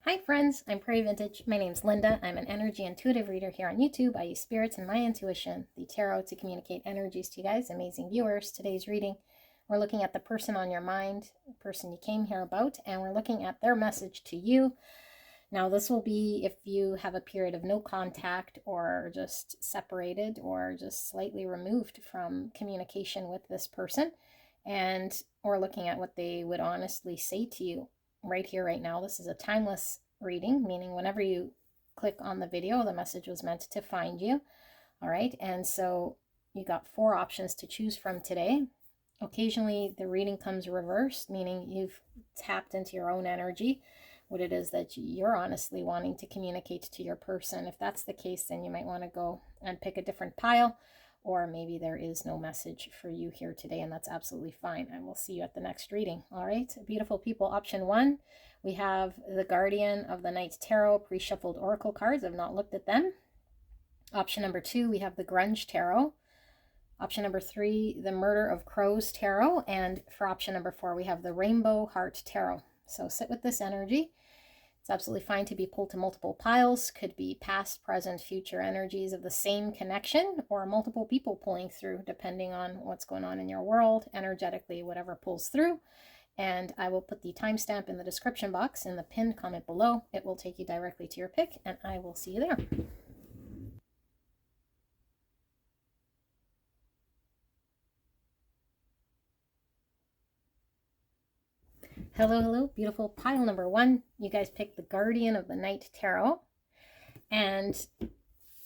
Hi friends, I'm Prairie Vintage. My name's Linda. I'm an energy intuitive reader here on YouTube. I use spirits and my intuition, the tarot, to communicate energies to you guys, amazing viewers. Today's reading, we're looking at the person on your mind, the person you came here about, and we're looking at their message to you. Now this will be if you have a period of no contact or just separated or just slightly removed from communication with this person, and we're looking at what they would honestly say to you right here, right now. This is a timeless reading, meaning whenever you click on the video, the message was meant to find you. All right, and so you got 4 options to choose from today. Occasionally the reading comes reversed, meaning you've tapped into your own energy, what it is that you're honestly wanting to communicate to your person. If that's the case, then you might want to go and pick a different pile, or maybe there is no message for you here today, and that's absolutely fine. And we'll see you at the next reading. All right, beautiful people. Option 1, we have the Guardian of the Night Tarot, pre-shuffled oracle cards. I've not looked at them. Option number 2, we have the Grunge Tarot. Option number 3, the Murder of Crows Tarot. And for option number 4, we have the Rainbow Heart Tarot. So sit with this energy. It's absolutely fine to be pulled to multiple piles. Could be past, present, future energies of the same connection, or multiple people pulling through, depending on what's going on in your world, energetically, whatever pulls through. And I will put the timestamp in the description box in the pinned comment below. It will take you directly to your pick, and I will see you there. Hello, beautiful. Pile number 1. You guys picked the Guardian of the Night Tarot. And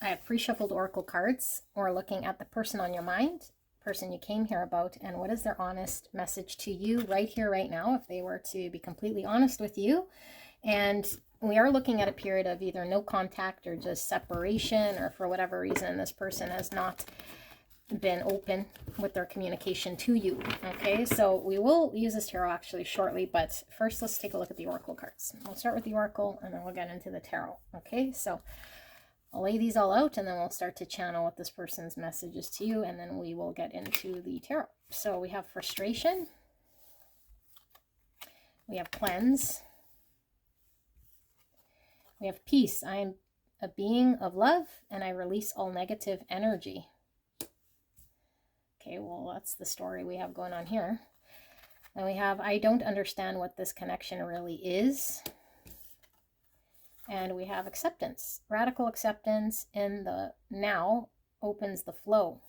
I have pre-shuffled oracle cards. We're looking at the person on your mind, person you came here about, and what is their honest message to you right here, right now, if they were to be completely honest with you. And we are looking at a period of either no contact or just separation, or for whatever reason, this person has not been open with their communication to you. Okay, so we will use this tarot actually shortly, but first let's take a look at the oracle cards. We'll start with the oracle and then we'll get into the tarot. Okay, so I'll lay these all out and then we'll start to channel what this person's message is to you, and then we will get into the tarot. So we have frustration, we have cleanse, we have peace. I am a being of love and I release all negative energy. Okay, well, that's the story we have going on here. And we have, I don't understand what this connection really is. And we have acceptance. Radical acceptance in the now opens the flow.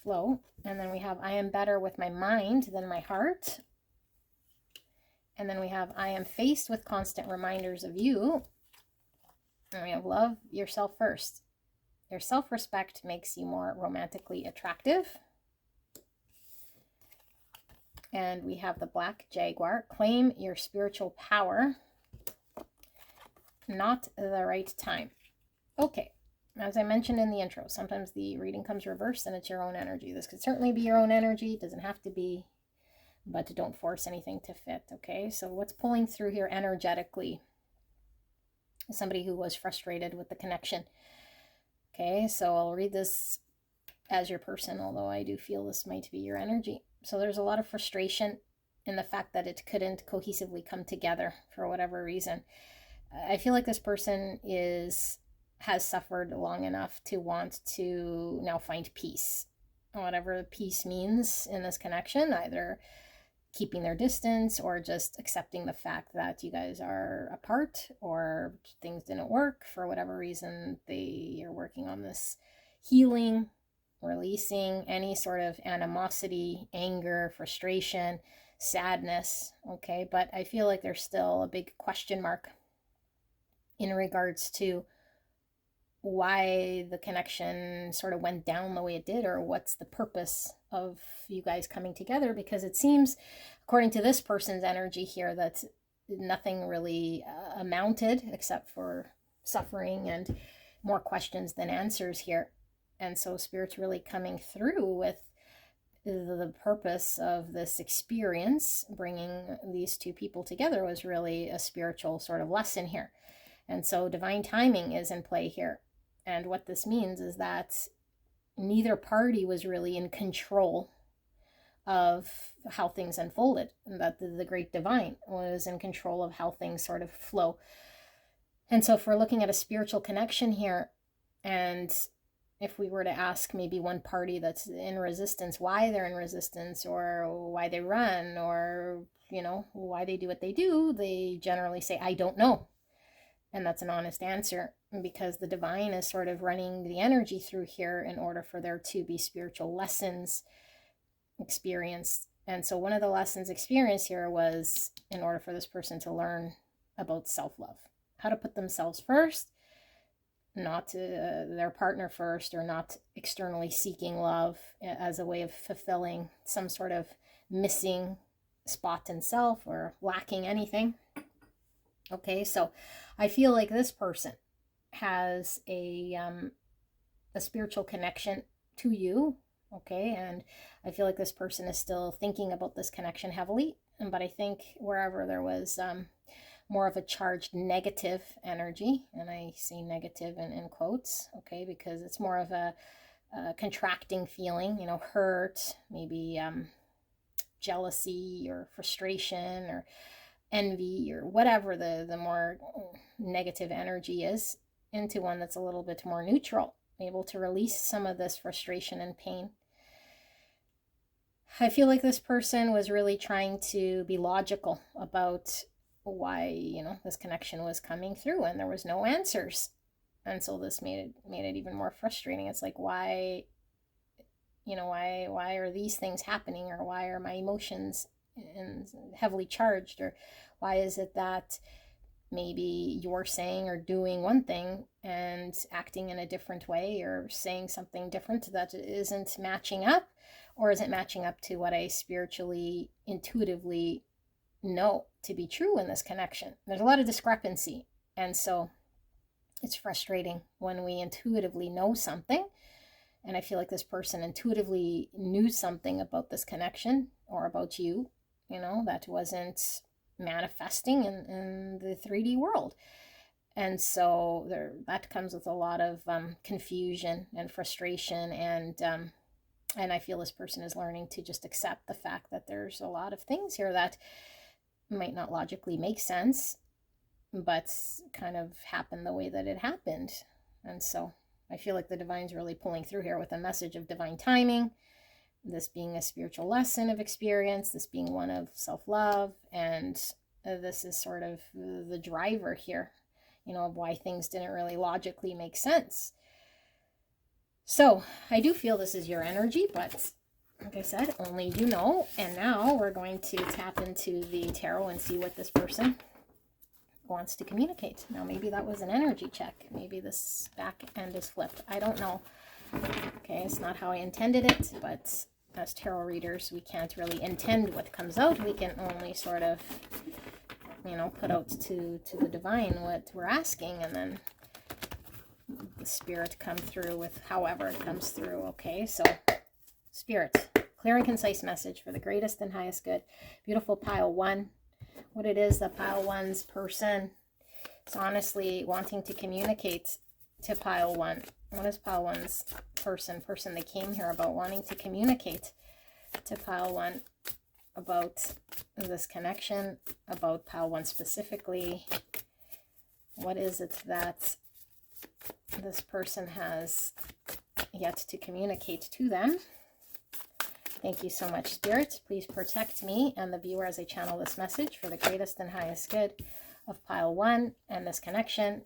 And then we have, I am better with my mind than my heart. And then we have, I am faced with constant reminders of you. And we have, love yourself first. Your self-respect makes you more romantically attractive. And we have the Black Jaguar. Claim your spiritual power. Not the right time. Okay, as I mentioned in the intro, sometimes the reading comes reversed and it's your own energy. This could certainly be your own energy. It doesn't have to be, but don't force anything to fit. Okay, so what's pulling through here energetically? Somebody who was frustrated with the connection. Okay, so I'll read this as your person, although I do feel this might be your energy. So there's a lot of frustration in the fact that it couldn't cohesively come together for whatever reason. I feel like this person has suffered long enough to want to now find peace. Whatever peace means in this connection, either keeping their distance or just accepting the fact that you guys are apart or things didn't work for whatever reason. They are working on this healing, releasing any sort of animosity, anger, frustration, sadness. Okay, but I feel like there's still a big question mark in regards to why the connection sort of went down the way it did, or what's the purpose of you guys coming together, because it seems, according to this person's energy here, that nothing really amounted except for suffering and more questions than answers here. And so Spirit's really coming through with the purpose of this experience. Bringing these two people together was really a spiritual sort of lesson here. And so divine timing is in play here. And what this means is that neither party was really in control of how things unfolded, and that the great divine was in control of how things sort of flow. And so if we're looking at a spiritual connection here, and if we were to ask maybe one party that's in resistance why they're in resistance, or why they run, or, you know, why they do what they do, they generally say, I don't know. And that's an honest answer, because the divine is sort of running the energy through here in order for there to be spiritual lessons experienced. And so one of the lessons experienced here was in order for this person to learn about self-love, how to put themselves first, not their partner first, or not externally seeking love as a way of fulfilling some sort of missing spot in self or lacking anything. Okay, so I feel like this person has a spiritual connection to you. Okay, and I feel like this person is still thinking about this connection heavily. But I think wherever there was more of a charged negative energy, and I say negative in quotes, okay, because it's more of a contracting feeling, you know, hurt, maybe jealousy or frustration or envy or whatever the more negative energy is, into one that's a little bit more neutral, able to release some of this frustration and pain. I feel like this person was really trying to be logical about why, you know, this connection was coming through, and there was no answers. And so this made it even more frustrating. It's like, why, you know, why are these things happening, or why are my emotions heavily charged, or why is it that maybe you're saying or doing one thing and acting in a different way, or saying something different that isn't matching up, or isn't matching up to what I spiritually, intuitively know to be true in this connection. There's a lot of discrepancy, and so it's frustrating when we intuitively know something. And I feel like this person intuitively knew something about this connection, or about you, you know, that wasn't manifesting in the 3D world. And so that comes with a lot of confusion and frustration, and I feel this person is learning to just accept the fact that there's a lot of things here that might not logically make sense, but kind of happened the way that it happened. And so I feel like the divine's really pulling through here with a message of divine timing, this being a spiritual lesson of experience, this being one of self-love, and this is sort of the driver here, you know, of why things didn't really logically make sense. So I do feel this is your energy, but like I said, only you know. And now we're going to tap into the tarot and see what this person wants to communicate. Now, maybe that was an energy check. Maybe this back end is flipped. I don't know. Okay, it's not how I intended it, but as tarot readers, we can't really intend what comes out. We can only sort of, you know, put out to the divine what we're asking, and then the spirit come through with however it comes through. Okay, so spirit, clear and concise message for the greatest and highest good. Beautiful pile one. What it is that pile one's person is honestly wanting to communicate to pile one. What is pile one's person they came here about, wanting to communicate to pile one about this connection, about pile one specifically? What is it that this person has yet to communicate to them? Thank you so much, Spirit. Please protect me and the viewer as I channel this message for the greatest and highest good of pile one and this connection.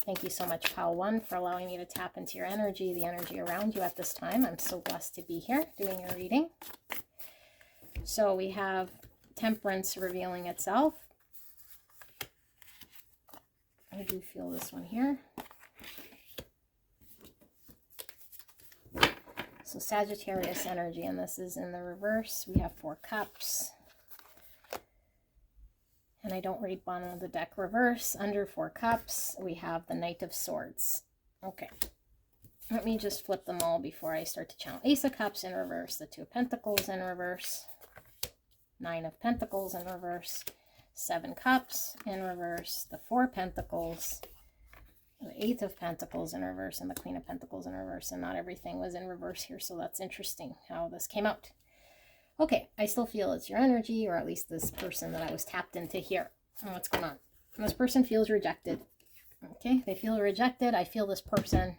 Thank you so much, pile one, for allowing me to tap into your energy, the energy around you at this time. I'm so blessed to be here doing your reading. So we have Temperance revealing itself. I do feel this one here. So Sagittarius energy, and this is in the reverse. We have 4 cups. And I don't read bottom of the deck reverse. Under 4 cups, we have the Knight of Swords. Okay. Let me just flip them all before I start to channel. Ace of Cups in reverse. The 2 of Pentacles in reverse. 9 of Pentacles in reverse. 7 Cups in reverse. The 4 Pentacles. The 8 of Pentacles in reverse, and the Queen of Pentacles in reverse. And not everything was in reverse here, so that's interesting how this came out. Okay, I still feel it's your energy, or at least this person that I was tapped into here. What's going on? This person feels rejected. Okay, they feel rejected. I feel this person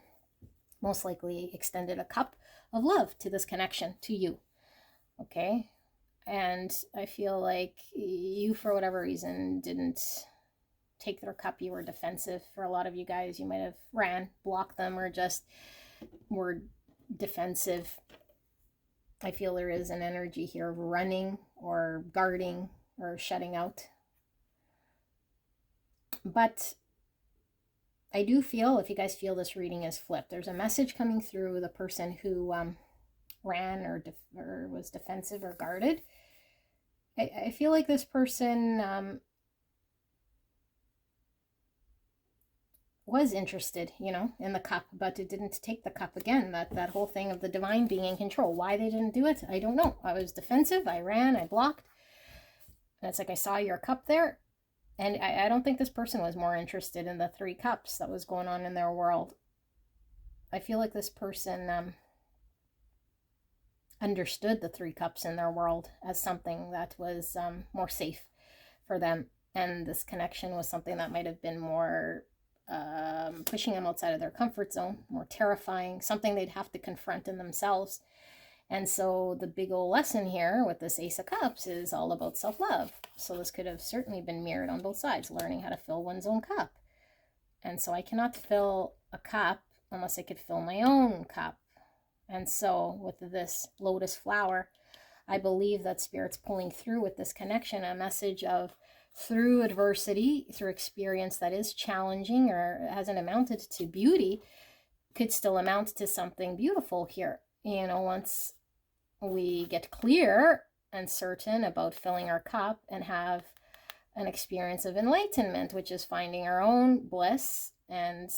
most likely extended a cup of love to this connection, to you. Okay, and I feel like you, for whatever reason, didn't take their cup. You were defensive. For a lot of you guys, you might have ran, blocked them, or just were defensive. I feel there is an energy here of running or guarding or shutting out. But I do feel, if you guys feel this reading is flipped, there's a message coming through the person who ran or was defensive or guarded. I feel like this person was interested, in the cup, but it didn't take the cup again. That whole thing of the divine being in control. Why they didn't do it, I don't know. I was defensive, I ran, I blocked. And it's like I saw your cup there. And I don't think this person was more interested in the 3 cups that was going on in their world. I feel like this person understood the 3 cups in their world as something that was more safe for them. And this connection was something that might have been more pushing them outside of their comfort zone, more terrifying, something they'd have to confront in themselves. And so the big old lesson here with this Ace of Cups is all about self-love. So this could have certainly been mirrored on both sides, learning how to fill one's own cup. And so I cannot fill a cup unless I could fill my own cup. And so with this lotus flower, I believe that Spirit's pulling through with this connection, a message of through adversity, through experience that is challenging or hasn't amounted to beauty, could still amount to something beautiful here. Once we get clear and certain about filling our cup and have an experience of enlightenment, which is finding our own bliss and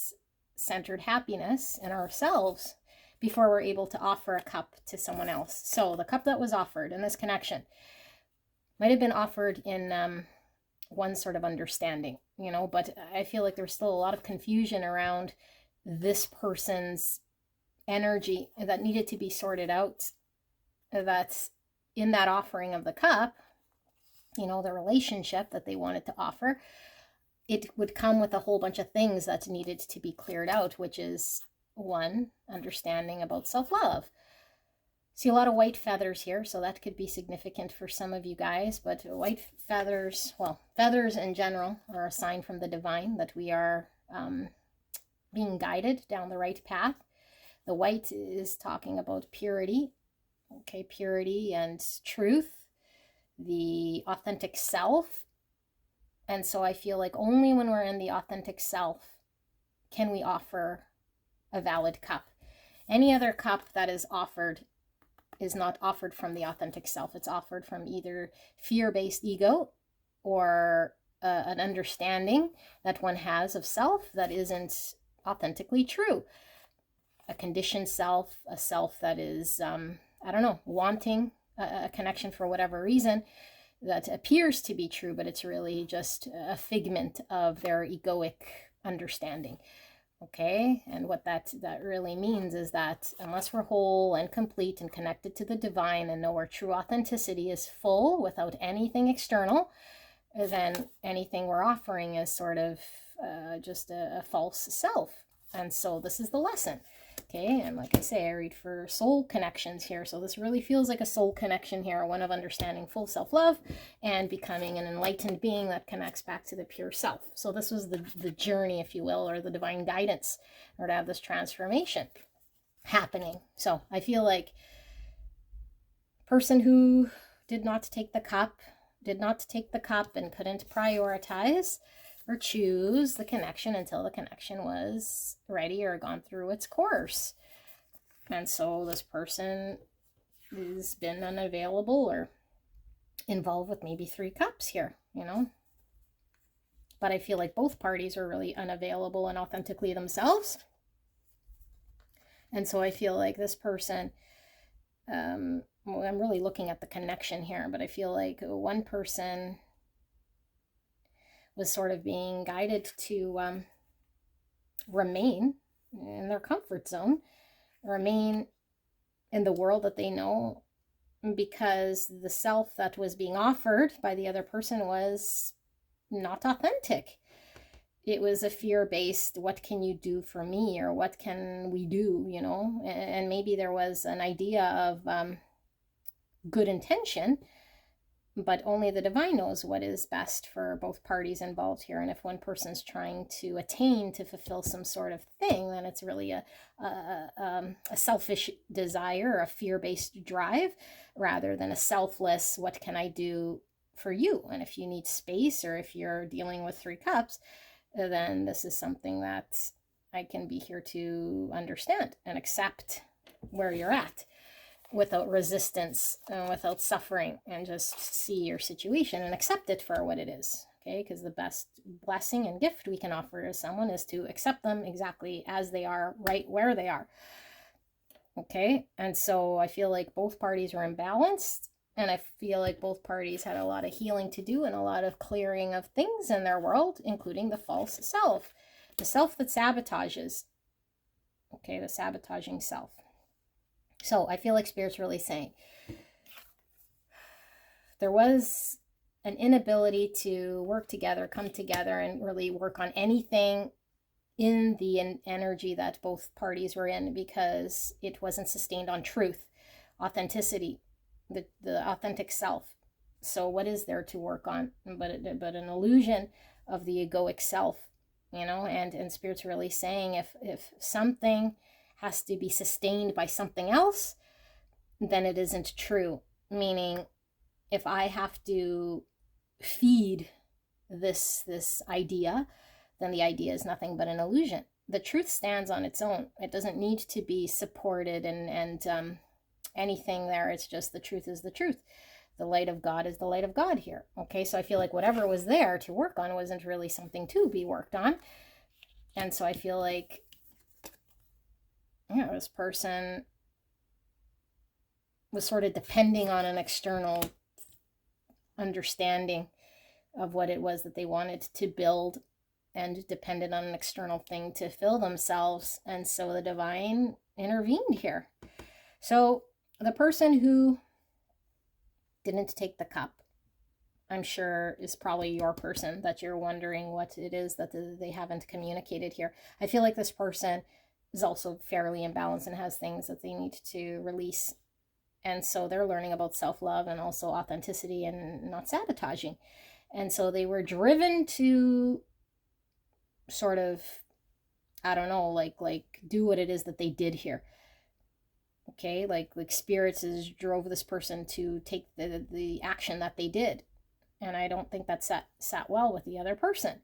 centered happiness in ourselves before we're able to offer a cup to someone else. So the cup that was offered in this connection might have been offered in one sort of understanding, but I feel like there's still a lot of confusion around this person's energy that needed to be sorted out. That's in that offering of the cup, the relationship that they wanted to offer, it would come with a whole bunch of things that needed to be cleared out, which is 1, understanding about self-love. See a lot of white feathers here, so that could be significant for some of you guys, but white feathers, feathers in general are a sign from the divine that we are being guided down the right path. The white is talking about purity, purity and truth, the authentic self. And so I feel like only when we're in the authentic self can we offer a valid cup. Any other cup that is offered is not offered from the authentic self. It's offered from either fear-based ego or an understanding that one has of self that isn't authentically true. A conditioned self, a self that is, wanting a connection for whatever reason that appears to be true, but it's really just a figment of their egoic understanding. Okay, and what that really means is that unless we're whole and complete and connected to the divine and know our true authenticity is full without anything external, then anything we're offering is sort of just a false self. And so this is the lesson. Okay, and like I say, I read for soul connections here. So this really feels like a soul connection here, one of understanding full self-love and becoming an enlightened being that connects back to the pure self. So this was the journey, if you will, or the divine guidance, or to have this transformation happening. So I feel like person who did not take the cup and couldn't prioritize or choose the connection until the connection was ready or gone through its course. And so this person has been unavailable or involved with maybe 3 cups here, But I feel like both parties are really unavailable and authentically themselves. And so I feel like this person, I'm really looking at the connection here, but I feel like one person was sort of being guided to remain in their comfort zone, remain in the world that they know because the self that was being offered by the other person was not authentic. It was a fear-based, what can you do for me, or what can we do, you know? And maybe there was an idea of good intention, but only the divine knows what is best for both parties involved here. And if one person's trying to attain to fulfill some sort of thing, then it's really a selfish desire, a fear-based drive, rather than a selfless, what can I do for you? And if you need space, or if you're dealing with 3 cups, then this is something that I can be here to understand and accept where you're at, without resistance, without suffering, and just see your situation and accept it for what it is. Okay, because the best blessing and gift we can offer to someone is to accept them exactly as they are, right where they are. Okay, and so I feel like both parties were imbalanced, and I feel like both parties had a lot of healing to do and a lot of clearing of things in their world, including the false self, the self that sabotages. Okay, the sabotaging self. So I feel like Spirit's really saying there was an inability to work together, come together, and really work on anything in the energy that both parties were in, because it wasn't sustained on truth, authenticity, the authentic self. So what is there to work on but an illusion of the egoic self, you know? And Spirit's really saying if something has to be sustained by something else, then it isn't true. Meaning, if I have to feed this idea, then the idea is nothing but an illusion. The truth stands on its own. It doesn't need to be supported and anything there. It's just the truth is the truth. The light of God is the light of God here. Okay, so I feel like whatever was there to work on wasn't really something to be worked on. And so I feel like, yeah, this person was sort of depending on an external understanding of what it was that they wanted to build, and depended on an external thing to fill themselves. And so the divine intervened here. So the person who didn't take the cup, I'm sure, is probably your person that you're wondering what it is that they haven't communicated here. I feel like this person is also fairly imbalanced and has things that they need to release. And so they're learning about self-love and also authenticity and not sabotaging. And so they were driven to sort of, I don't know, like do what it is that they did here. Okay, like spirits drove this person to take the action that they did. And I don't think that sat well with the other person,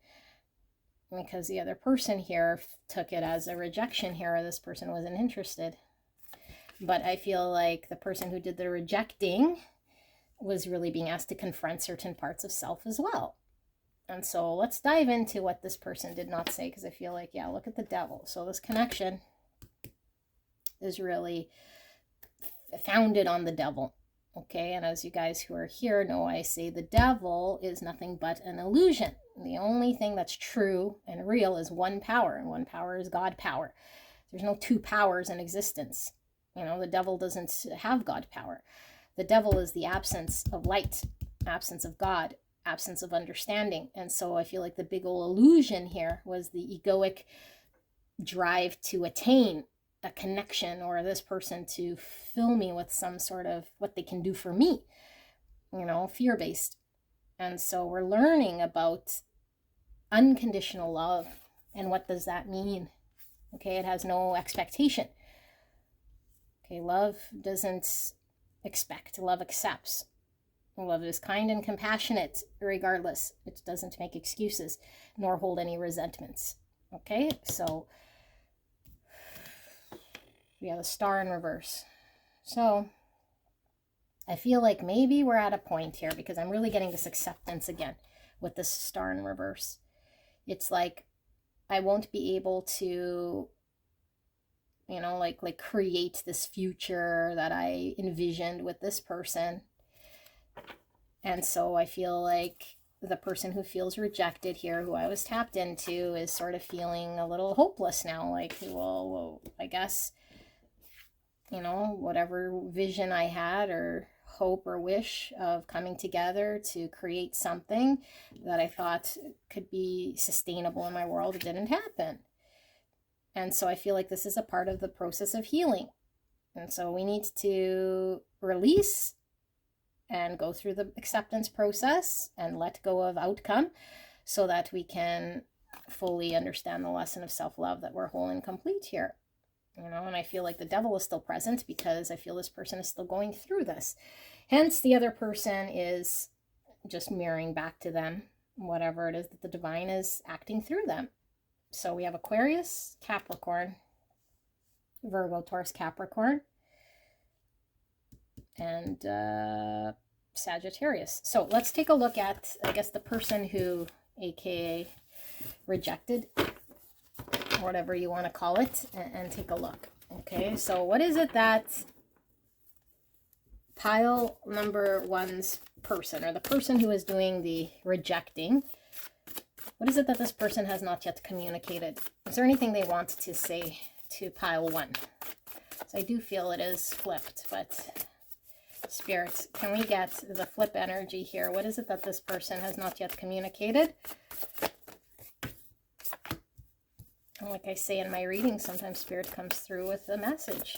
because the other person here took it as a rejection here. This person wasn't interested. But I feel like the person who did the rejecting was really being asked to confront certain parts of self as well. And so let's dive into what this person did not say, because I feel like, yeah, look at the devil. So this connection is really founded on the devil. Okay, and as you guys who are here know, I say the devil is nothing but an illusion. The only thing that's true and real is one power, and one power is God power. There's no 2 powers in existence. You know, the devil doesn't have God power. The devil is the absence of light, absence of God, absence of understanding. And so I feel like the big old illusion here was the egoic drive to attain a connection, or this person to fill me with some sort of what they can do for me, you know, fear-based. And so we're learning about unconditional love. And what does that mean? Okay, it has no expectation. Okay, love doesn't expect, love accepts. Love is kind and compassionate regardless. It doesn't make excuses nor hold any resentments. Okay, so we have a star in reverse. So I feel like maybe we're at a point here, because I'm really getting this acceptance again with this star in reverse. It's like I won't be able to, you know, like create this future that I envisioned with this person. And so I feel like the person who feels rejected here, who I was tapped into, is sort of feeling a little hopeless now. Like, well, I guess, you know, whatever vision I had or hope or wish of coming together to create something that I thought could be sustainable in my world. It didn't happen. And so I feel like this is a part of the process of healing. And so we need to release and go through the acceptance process and let go of outcome so that we can fully understand the lesson of self-love, that we're whole and complete here. And I feel like the devil is still present because I feel this person is still going through this. Hence, the other person is just mirroring back to them whatever it is that the divine is acting through them. So we have Aquarius, Capricorn, Virgo, Taurus, Capricorn, and Sagittarius. So let's take a look at, I guess, the person who, aka rejected, whatever you want to call it, and take a look. Okay, so what is it that pile number one's person, or the person who is doing the rejecting, what is it that this person has not yet communicated? Is there anything they want to say to pile one? So I do feel it is flipped, but spirits, can we get the flip energy here? What is it that this person has not yet communicated? And like I say in my reading, sometimes spirit comes through with a message,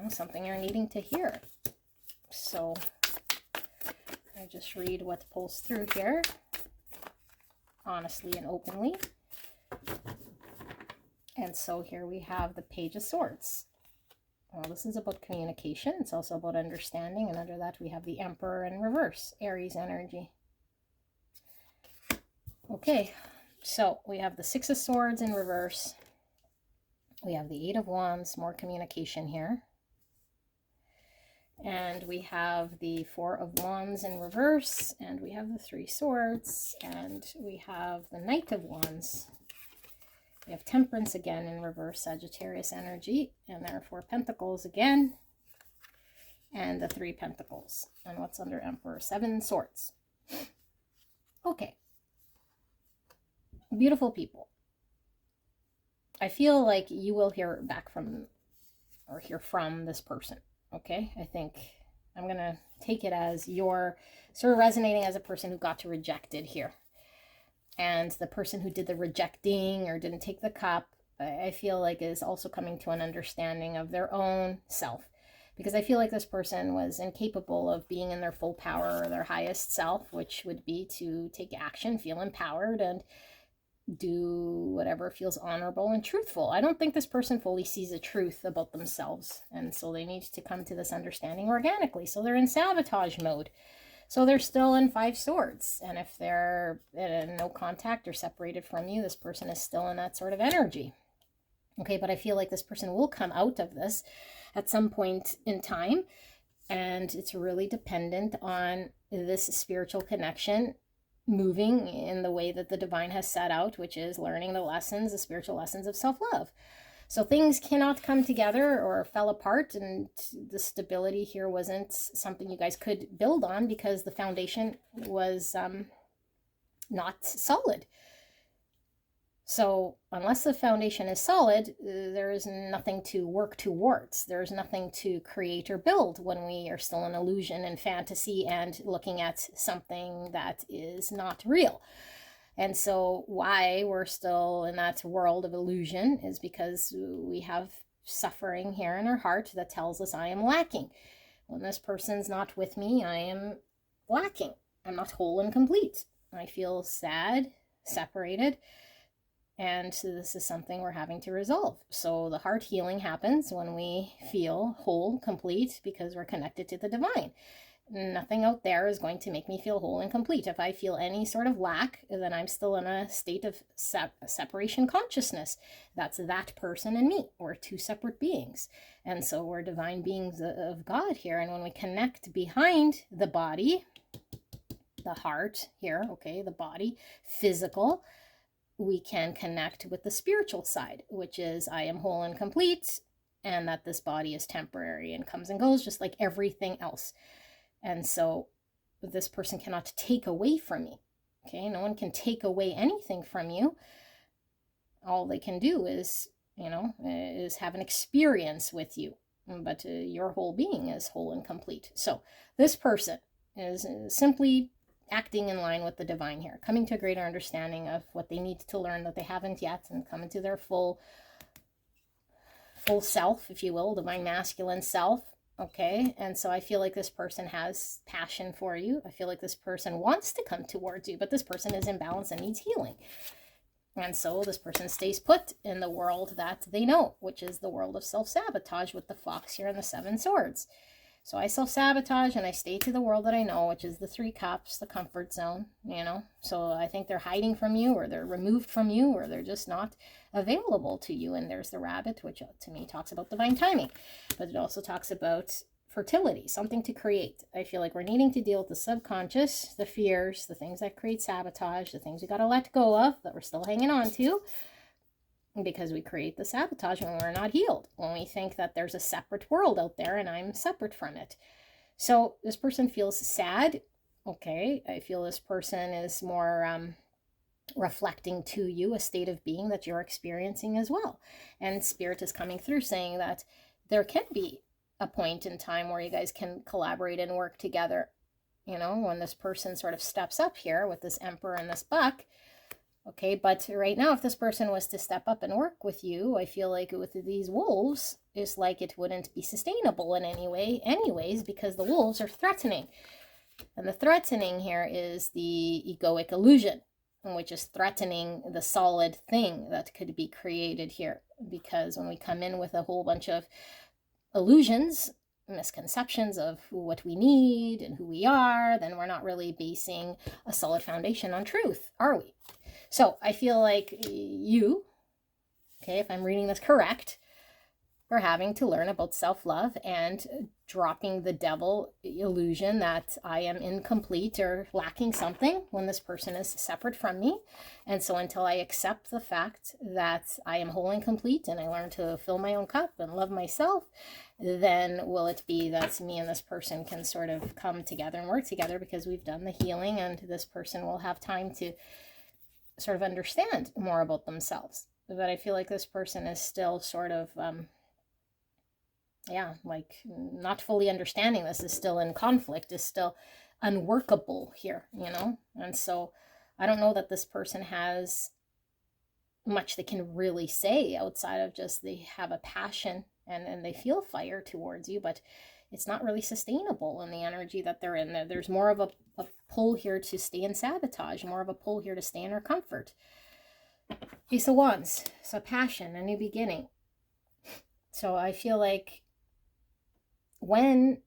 something you're needing to hear. So I just read what pulls through here, honestly and openly. And so here we have the Page of Swords. Well, this is about communication. It's also about understanding. And under that, we have the Emperor in reverse, Aries energy. Okay, so we have the Six of Swords in reverse. We have the Eight of Wands, more communication here. And we have the Four of Wands in reverse. And we have the Three Swords. And we have the Knight of Wands. We have Temperance again in reverse, Sagittarius energy. And there are Four Pentacles again. And the Three Pentacles. And what's under Emperor? Seven Swords. Okay. Beautiful people. I feel like you will hear back from, or hear from this person. Okay? I think I'm going to take it as you're sort of resonating as a person who got rejected here. And the person who did the rejecting or didn't take the cup, I feel like is also coming to an understanding of their own self. Because I feel like this person was incapable of being in their full power or their highest self, which would be to take action, feel empowered, and do whatever feels honorable and truthful. I don't think this person fully sees the truth about themselves. And so they need to come to this understanding organically. So they're in sabotage mode. So they're still in Five Swords. And if they're in no contact or separated from you, this person is still in that sort of energy. Okay, but I feel like this person will come out of this at some point in time. And it's really dependent on this spiritual connection moving in the way that the divine has set out, which is learning the lessons, the spiritual lessons of self-love. So things cannot come together or fell apart, and the stability here wasn't something you guys could build on because the foundation was not solid. So unless the foundation is solid, there is nothing to work towards. There's nothing to create or build when we are still in illusion and fantasy and looking at something that is not real. And so why we're still in that world of illusion is because we have suffering here in our heart that tells us I am lacking. When this person's not with me, I am lacking. I'm not whole and complete. I feel sad, separated, and this is something we're having to resolve. So the heart healing happens when we feel whole, complete, because we're connected to the divine. Nothing out there is going to make me feel whole and complete. If I feel any sort of lack, then I'm still in a state of separation consciousness. That's that person and me. We're two separate beings. And so we're divine beings of God here. And when we connect behind the body, the heart here, okay, the body, physical, we can connect with the spiritual side, which is I am whole and complete, and that this body is temporary and comes and goes just like everything else. And so this person cannot take away from me. Okay, no one can take away anything from you. All they can do is, is have an experience with you. but your whole being is whole and complete. So this person is simply acting in line with the divine here, coming to a greater understanding of what they need to learn that they haven't yet, and come into their full self, if you will, divine masculine self. Okay, and so I feel like this person has passion for you. I feel like this person wants to come towards you, but this person is imbalanced and needs healing. And so this person stays put in the world that they know, which is the world of self-sabotage with the fox here and the 7 swords. So I self-sabotage and I stay to the world that I know, which is the 3 cups, the comfort zone, you know. So I think they're hiding from you, or they're removed from you, or they're just not available to you. And there's the rabbit, which to me talks about divine timing, but it also talks about fertility, something to create. I feel like we're needing to deal with the subconscious, the fears, the things that create sabotage, the things we got to let go of that we're still hanging on to, because we create the sabotage when we're not healed, when we think that there's a separate world out there and I'm separate from it. So this person feels sad. Okay, I feel this person is more reflecting to you a state of being that you're experiencing as well. And Spirit is coming through saying that there can be a point in time where you guys can collaborate and work together. You know, when this person sort of steps up here with this Emperor and this Buck. Okay, but right now, if this person was to step up and work with you, I feel like with these wolves, it's like it wouldn't be sustainable in any way anyways, because the wolves are threatening. And the threatening here is the egoic illusion, which is threatening the solid thing that could be created here. Because when we come in with a whole bunch of illusions, misconceptions of what we need and who we are, then we're not really basing a solid foundation on truth, are we? So I feel like you, okay, if I'm reading this correct, are having to learn about self-love and dropping the devil illusion that I am incomplete or lacking something when this person is separate from me. And so until I accept the fact that I am whole and complete and I learn to fill my own cup and love myself, then will it be that me and this person can sort of come together and work together because we've done the healing, and this person will have time to sort of understand more about themselves. But I feel like this person is still sort of like not fully understanding this, is still in conflict, is still unworkable here, you know. And so I don't know that this person has much they can really say outside of just they have a passion and they feel fire towards you, but it's not really sustainable in the energy that they're in. There's more of a pull here to stay in sabotage, more of a pull here to stay in our comfort. Ace of Wands, so passion, a new beginning. So I feel like when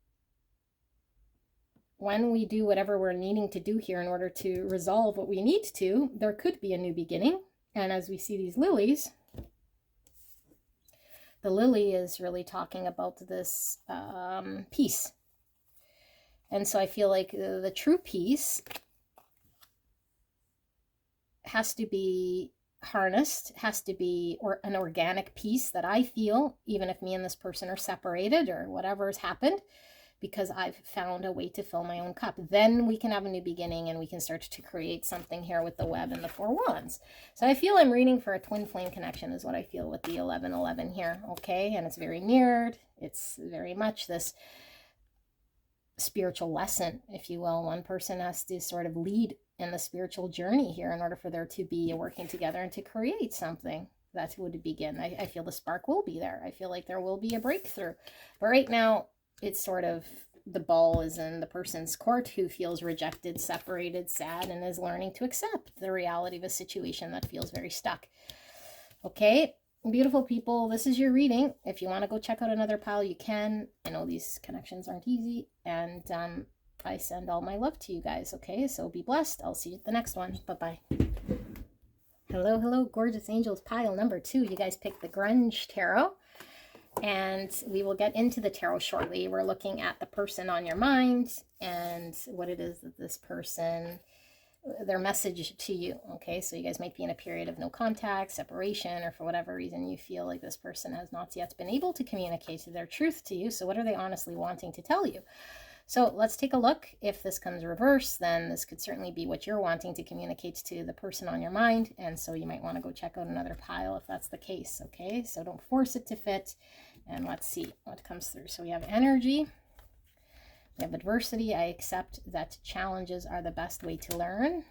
we do whatever we're needing to do here in order to resolve what we need to, there could be a new beginning. And as we see these lilies, the lily is really talking about this peace. And so I feel like the true peace has to be harnessed, has to be an organic peace that I feel, even if me and this person are separated or whatever has happened, because I've found a way to fill my own cup. Then we can have a new beginning and we can start to create something here with the web and the 4 wands. So I feel I'm reading for a twin flame connection is what I feel with the 1111 here. Okay, and it's very mirrored. It's very much this spiritual lesson, if you will. One person has to sort of lead in the spiritual journey here in order for there to be a working together and to create something that would begin. I feel the spark will be there. I feel like there will be a breakthrough. But right now, it's sort of the ball is in the person's court who feels rejected, separated, sad, and is learning to accept the reality of a situation that feels very stuck. Okay, beautiful people, this is your reading. If you want to go check out another pile, you can. I know these connections aren't easy, and I send all my love to you guys. Okay, so be blessed. I'll see you at the next one. Bye-bye. Hello, hello, gorgeous angels. Pile number 2. You guys picked the Grunge Tarot. And we will get into the tarot shortly. We're looking at the person on your mind and what it is that this person, their message to you. Okay, so you guys might be in a period of no contact, separation, or for whatever reason you feel like this person has not yet been able to communicate their truth to you. So what are they honestly wanting to tell you? So let's take a look. If this comes reverse, then this could certainly be what you're wanting to communicate to the person on your mind. And so you might want to go check out another pile if that's the case. Okay, so don't force it to fit. And let's see what comes through. So we have energy. We have adversity. I accept that challenges are the best way to learn.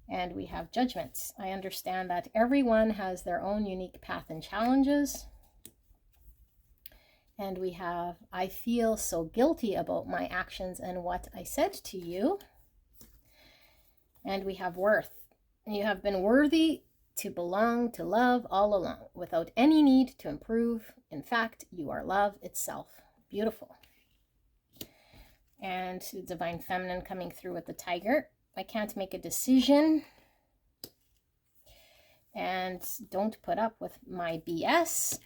And we have judgments. I understand that everyone has their own unique path and challenges. And we have, I feel so guilty about my actions and what I said to you. And we have worth. You have been worthy to belong to love all along, without any need to improve. In fact, you are love itself. Beautiful. And Divine Feminine coming through with the Tiger. I can't make a decision. And don't put up with my BS.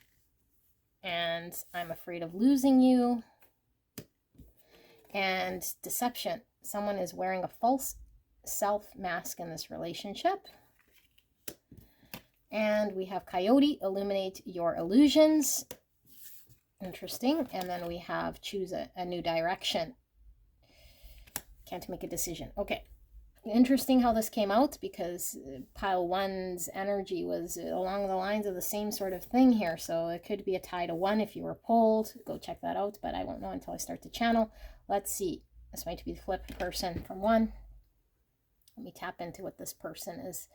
And I'm afraid of losing you. And deception. Someone is wearing a false self mask in this relationship. And we have Coyote, illuminate your illusions. Interesting. And then we have choose a new direction. Can't make a decision. Okay. Interesting how this came out, because pile 1's energy was along the lines of the same sort of thing here. So it could be a tie to 1 if you were pulled. Go check that out, but I won't know until I start the channel. Let's see. This might be the flip person from 1. Let me tap into what this person is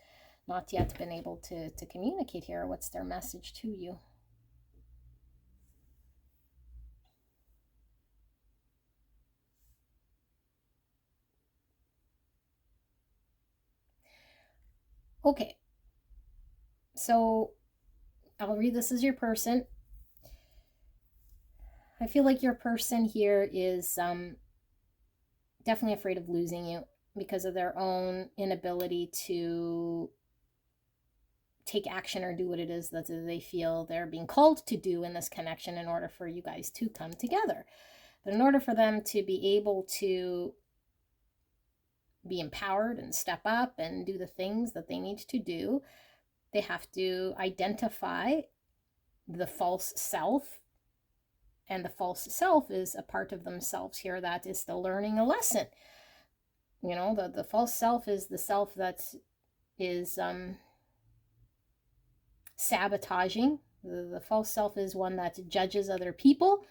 not yet been able to communicate here. What's their message to you? Okay, so I'll read this as your person. I feel like your person here is definitely afraid of losing you because of their own inability to take action or do what it is that they feel they're being called to do in this connection in order for you guys to come together. But in order for them to be able to be empowered and step up and do the things that they need to do, they have to identify the false self. And the false self is a part of themselves here that is still learning a lesson. You know, the false self is the self that is sabotaging. The false self is one that judges other people.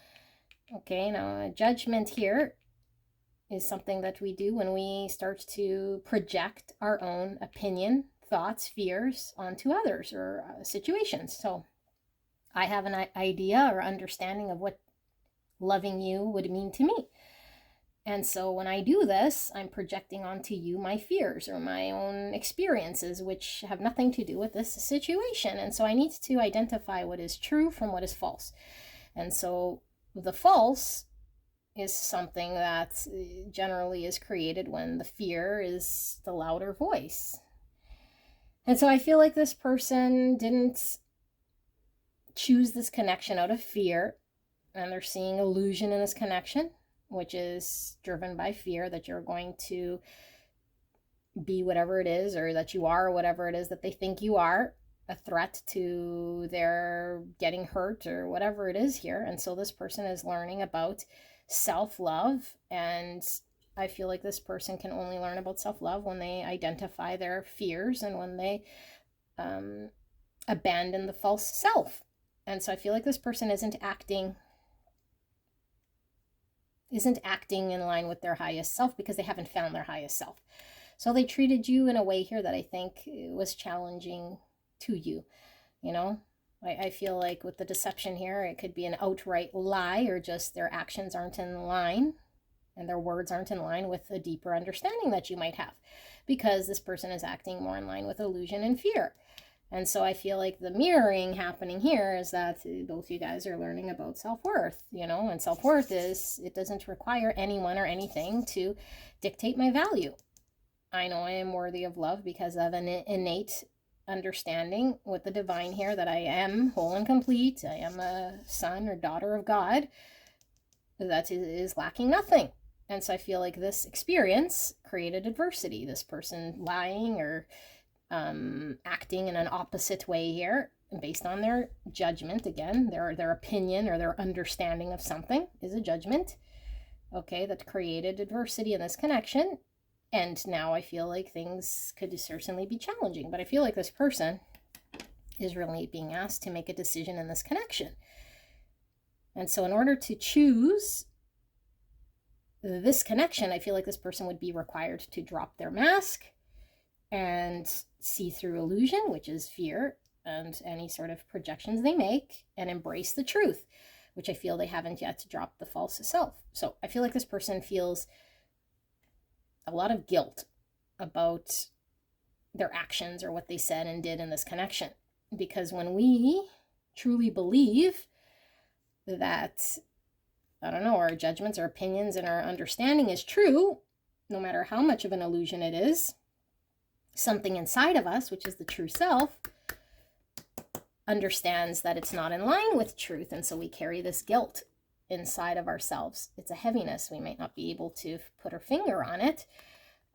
Okay, now a judgment here is something that we do when we start to project our own opinion, thoughts, fears onto others or situations. So I have an idea or understanding of what loving you would mean to me. And so when I do this, I'm projecting onto you my fears or my own experiences, which have nothing to do with this situation. And so I need to identify what is true from what is false. And so the false is something that generally is created when the fear is the louder voice. And so I feel like this person didn't choose this connection out of fear, and they're seeing illusion in this connection, which is driven by fear that you're going to be whatever it is, or that you are whatever it is that they think you are, a threat to their getting hurt or whatever it is here. And so this person is learning about self-love, and I feel like this person can only learn about self-love when they identify their fears and when they abandon the false self. And so I feel like this person isn't acting in line with their highest self because they haven't found their highest self. So they treated you in a way here that I think was challenging to you. You know, I feel like with the deception here, it could be an outright lie, or just their actions aren't in line and their words aren't in line with a deeper understanding that you might have, because this person is acting more in line with illusion and fear. And so I feel like the mirroring happening here is that both you guys are learning about self-worth, you know, and self-worth is, it doesn't require anyone or anything to dictate my value. I know I am worthy of love because of an innate understanding with the divine here that I am whole and complete. I am a son or daughter of God that is lacking nothing. And so I feel like this experience created adversity. This person lying or acting in an opposite way here based on their judgment. Again, their opinion or their understanding of something is a judgment, okay, that created adversity in this connection. And now I feel like things could certainly be challenging, but I feel like this person is really being asked to make a decision in this connection. And so in order to choose this connection, I feel like this person would be required to drop their mask and see through illusion, which is fear and any sort of projections they make, and embrace the truth, which I feel they haven't yet dropped the false self. So I feel like this person feels a lot of guilt about their actions or what they said and did in this connection. Because when we truly believe that, I don't know, our judgments, our opinions, and our understanding is true, no matter how much of an illusion it is, something inside of us, which is the true self, understands that it's not in line with truth. And so we carry this guilt inside of ourselves. It's a heaviness. We might not be able to put our finger on it,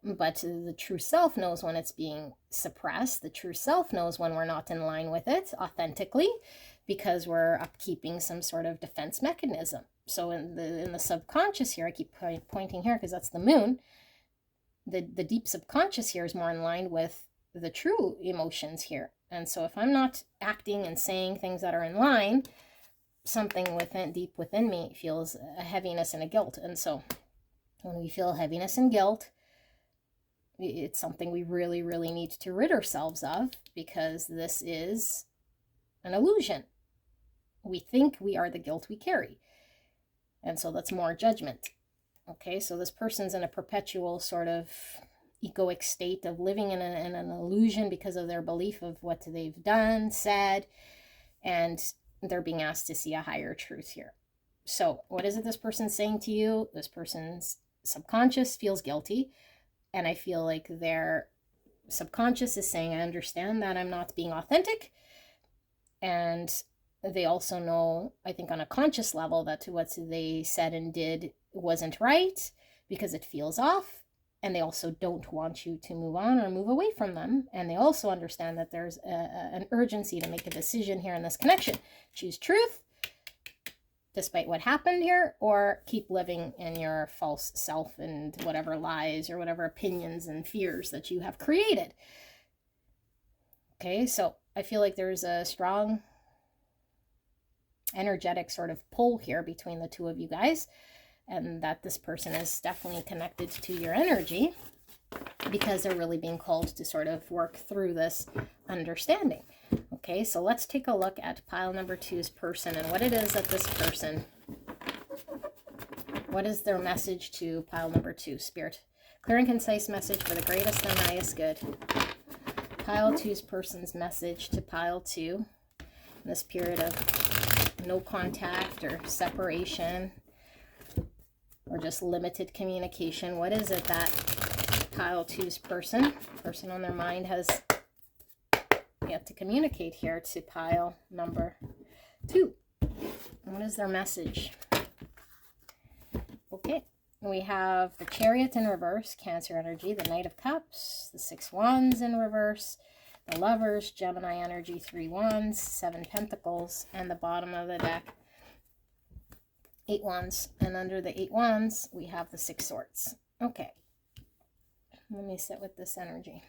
but the true self knows when it's being suppressed. The true self knows when we're not in line with it authentically, because we're upkeeping some sort of defense mechanism. So in the subconscious here, I keep pointing here because that's the moon, the deep subconscious here is more in line with the true emotions here. And so if I'm not acting and saying things that are in line, something deep within me feels a heaviness and a guilt. And so when we feel heaviness and guilt, it's something we really, really need to rid ourselves of, because this is an illusion. We think we are the guilt we carry. And so that's more judgment. Okay, so this person's in a perpetual sort of egoic state of living in an illusion because of their belief of what they've done, said, and they're being asked to see a higher truth here. So what is it this person's saying to you? This person's subconscious feels guilty, and I feel like their subconscious is saying, I understand that I'm not being authentic, and they also know, I think on a conscious level, that what they said and did wasn't right because it feels off. And they also don't want you to move on or move away from them. And they also understand that there's an urgency to make a decision here in this connection. Choose truth, despite what happened here, or keep living in your false self and whatever lies or whatever opinions and fears that you have created. Okay, so I feel like there's a strong energetic sort of pull here between the two of you guys, and that this person is definitely connected to your energy because they're really being called to sort of work through this understanding. Okay, so let's take a look at pile number 2's person and what it is that this person, what is their message to pile number 2? Spirit, clear and concise message for the greatest and highest good. Pile 2's person's message to pile 2 in this period of no contact or separation or just limited communication. What is it that pile 2's person on their mind has yet to communicate here to pile number 2? What is their message? Okay, we have the Chariot in reverse, Cancer energy, the Knight of Cups, the 6 Wands in reverse, the Lovers, Gemini energy, 3 Wands, 7 Pentacles, and the bottom of the deck, 8 Wands. And under the 8 Wands, we have the 6 Swords. Okay, let me sit with this energy.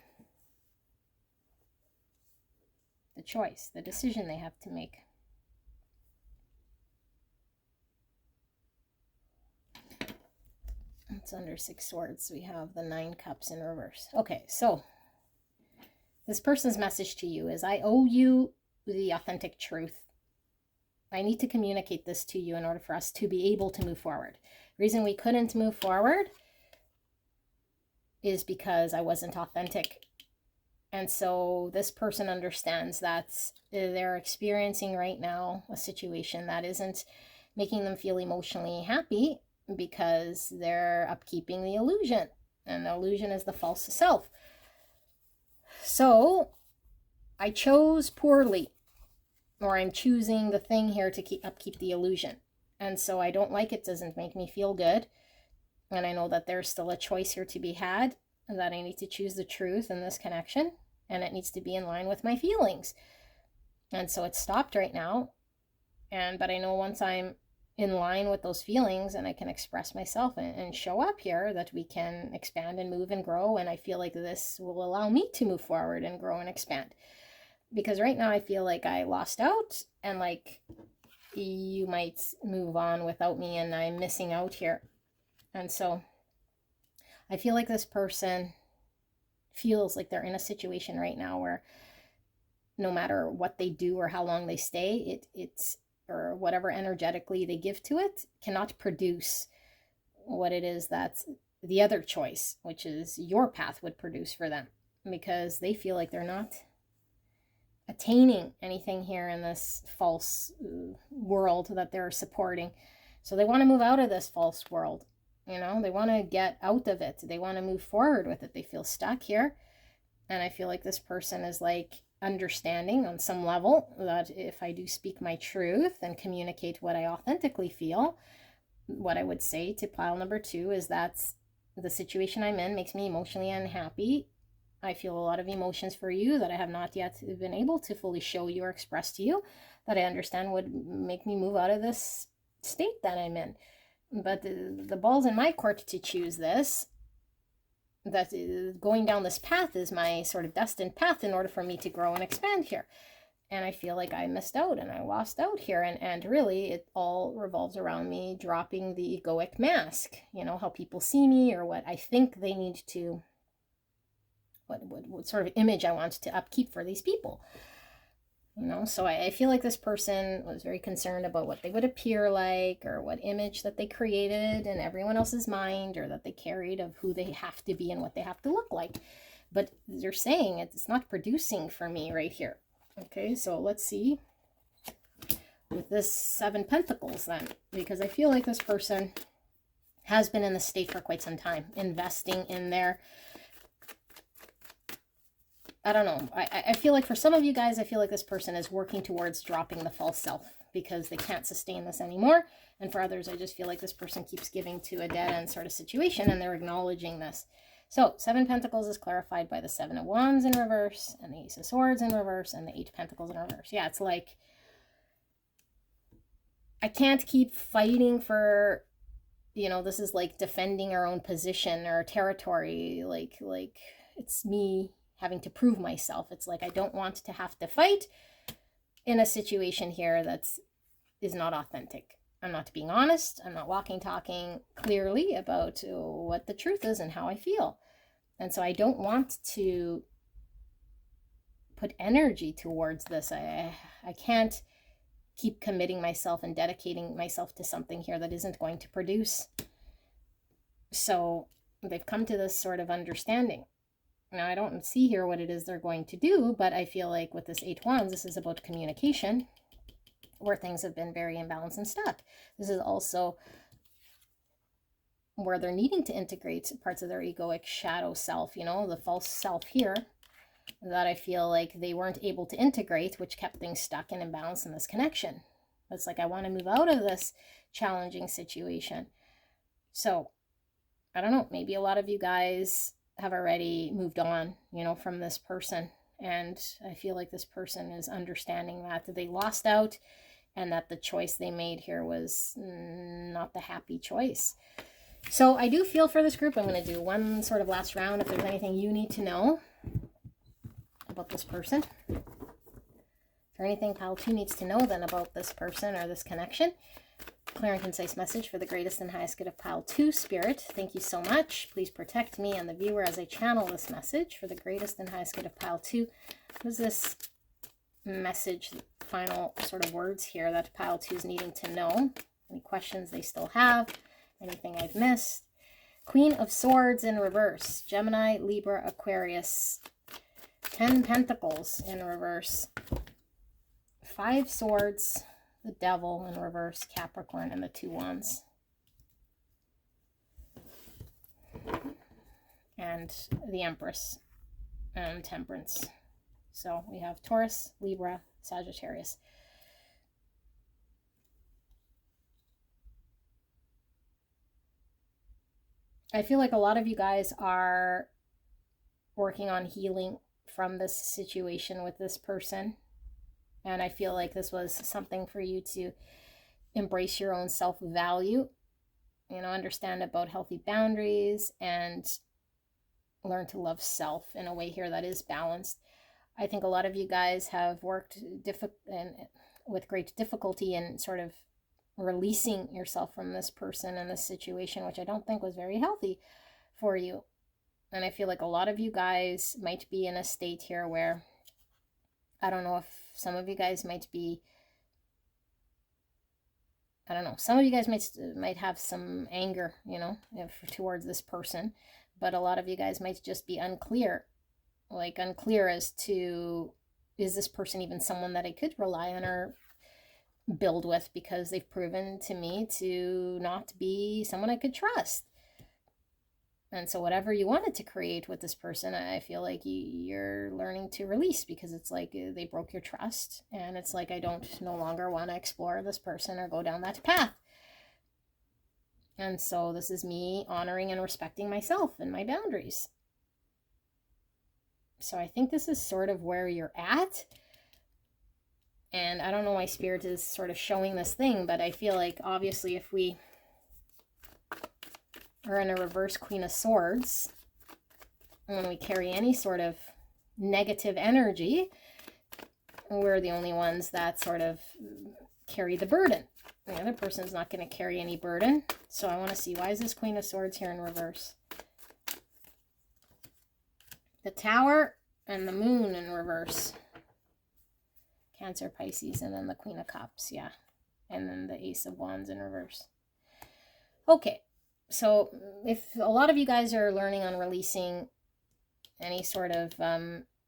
The choice, the decision they have to make. It's under 6 Swords. We have the 9 Cups in reverse. Okay, so this person's message to you is, I owe you the authentic truth. I need to communicate this to you in order for us to be able to move forward. The reason we couldn't move forward is because I wasn't authentic. And so this person understands that they're experiencing right now a situation that isn't making them feel emotionally happy because they're upkeeping the illusion. And the illusion is the false self. So I chose poorly, or I'm choosing the thing here to upkeep the illusion. And so I don't like it, doesn't make me feel good. And I know that there's still a choice here to be had, and that I need to choose the truth in this connection, and it needs to be in line with my feelings. And so it's stopped right now. But I know once I'm in line with those feelings and I can express myself and show up here, that we can expand and move and grow. And I feel like this will allow me to move forward and grow and expand. Because right now I feel like I lost out, and like you might move on without me and I'm missing out here. And so I feel like this person feels like they're in a situation right now where no matter what they do or how long they stay, it's or whatever energetically they give to it cannot produce what it is that the other choice, which is your path, would produce for them, because they feel like they're not attaining anything here in this false world that they're supporting. So they want to move out of this false world. They want to get out of it. They want to move forward with it. They feel stuck here. And I feel like this person is like understanding on some level that if I do speak my truth and communicate what I authentically feel, what I would say to pile number 2 is that the situation I'm in makes me emotionally unhappy. I feel a lot of emotions for you that I have not yet been able to fully show you or express to you, that I understand would make me move out of this state that I'm in. But the ball's in my court to choose this. That going down this path is my sort of destined path in order for me to grow and expand here. And I feel like I missed out and I lost out here. And really, it all revolves around me dropping the egoic mask. How people see me or what I think they need to, what sort of image I want to upkeep for these people. So I feel like this person was very concerned about what they would appear like or what image that they created in everyone else's mind or that they carried of who they have to be and what they have to look like. But they're saying it's not producing for me right here. Okay, so let's see with this 7 Pentacles then, because I feel like this person has been in this state for quite some time, investing in their, I don't know. I feel like for some of you guys, I feel like this person is working towards dropping the false self because they can't sustain this anymore. And for others, I just feel like this person keeps giving to a dead end sort of situation and they're acknowledging this. So 7 Pentacles is clarified by the 7 of Wands in reverse and the Ace of Swords in reverse and the 8 Pentacles in reverse. Yeah, it's like I can't keep fighting for, this is like defending our own position or territory. Like it's me having to prove myself. It's like I don't want to have to fight in a situation here that is not authentic. I'm not being honest. I'm not talking clearly about what the truth is and how I feel. And so I don't want to put energy towards this. I can't keep committing myself and dedicating myself to something here that isn't going to produce. So they've come to this sort of understanding. Now, I don't see here what it is they're going to do, but I feel like with this 8 Wands, this is about communication, where things have been very imbalanced and stuck. This is also where they're needing to integrate parts of their egoic shadow self, the false self here, that I feel like they weren't able to integrate, which kept things stuck and imbalanced in this connection. It's like I want to move out of this challenging situation. So, I don't know, maybe a lot of you guys have already moved on, from this person. And I feel like this person is understanding that they lost out and that the choice they made here was not the happy choice. So I do feel for this group. I'm going to do one sort of last round if there's anything you need to know about this person. Is there anything pile 2 needs to know then about this person or this connection? Clear and concise message for the greatest and highest good of pile 2, Spirit. Thank you so much. Please protect me and the viewer as I channel this message for the greatest and highest good of pile 2. What is this message, final sort of words here that pile 2 is needing to know? Any questions they still have? Anything I've missed? Queen of Swords in reverse. Gemini, Libra, Aquarius. 10 Pentacles in reverse. 5 Swords. The Devil in reverse, Capricorn, and the 2 Wands. And the Empress and Temperance. So we have Taurus, Libra, Sagittarius. I feel like a lot of you guys are working on healing from this situation with this person. And I feel like this was something for you to embrace your own self-value, understand about healthy boundaries and learn to love self in a way here that is balanced. I think a lot of you guys have worked with great difficulty in sort of releasing yourself from this person and this situation, which I don't think was very healthy for you. And I feel like a lot of you guys might be in a state here where, I don't know if some of you guys might be, I don't know, some of you guys might have some anger, you know, towards this person, but a lot of you guys might just be unclear as to, is this person even someone that I could rely on or build with, because they've proven to me to not be someone I could trust. And so whatever you wanted to create with this person, I feel like you're learning to release, because it's like they broke your trust, and it's like I don't no longer want to explore this person or go down that path. And so this is me honoring and respecting myself and my boundaries. So I think this is sort of where you're at. And I don't know why Spirit is sort of showing this thing, but I feel like obviously if we are in a reverse Queen of Swords, when we carry any sort of negative energy, we're the only ones that sort of carry the burden. The other person's not going to carry any burden. So I want to see, why is this Queen of Swords here in reverse? The Tower and the Moon in reverse. Cancer, Pisces, and then the Queen of Cups, yeah. And then the Ace of Wands in reverse. Okay, so if a lot of you guys are learning on releasing any sort of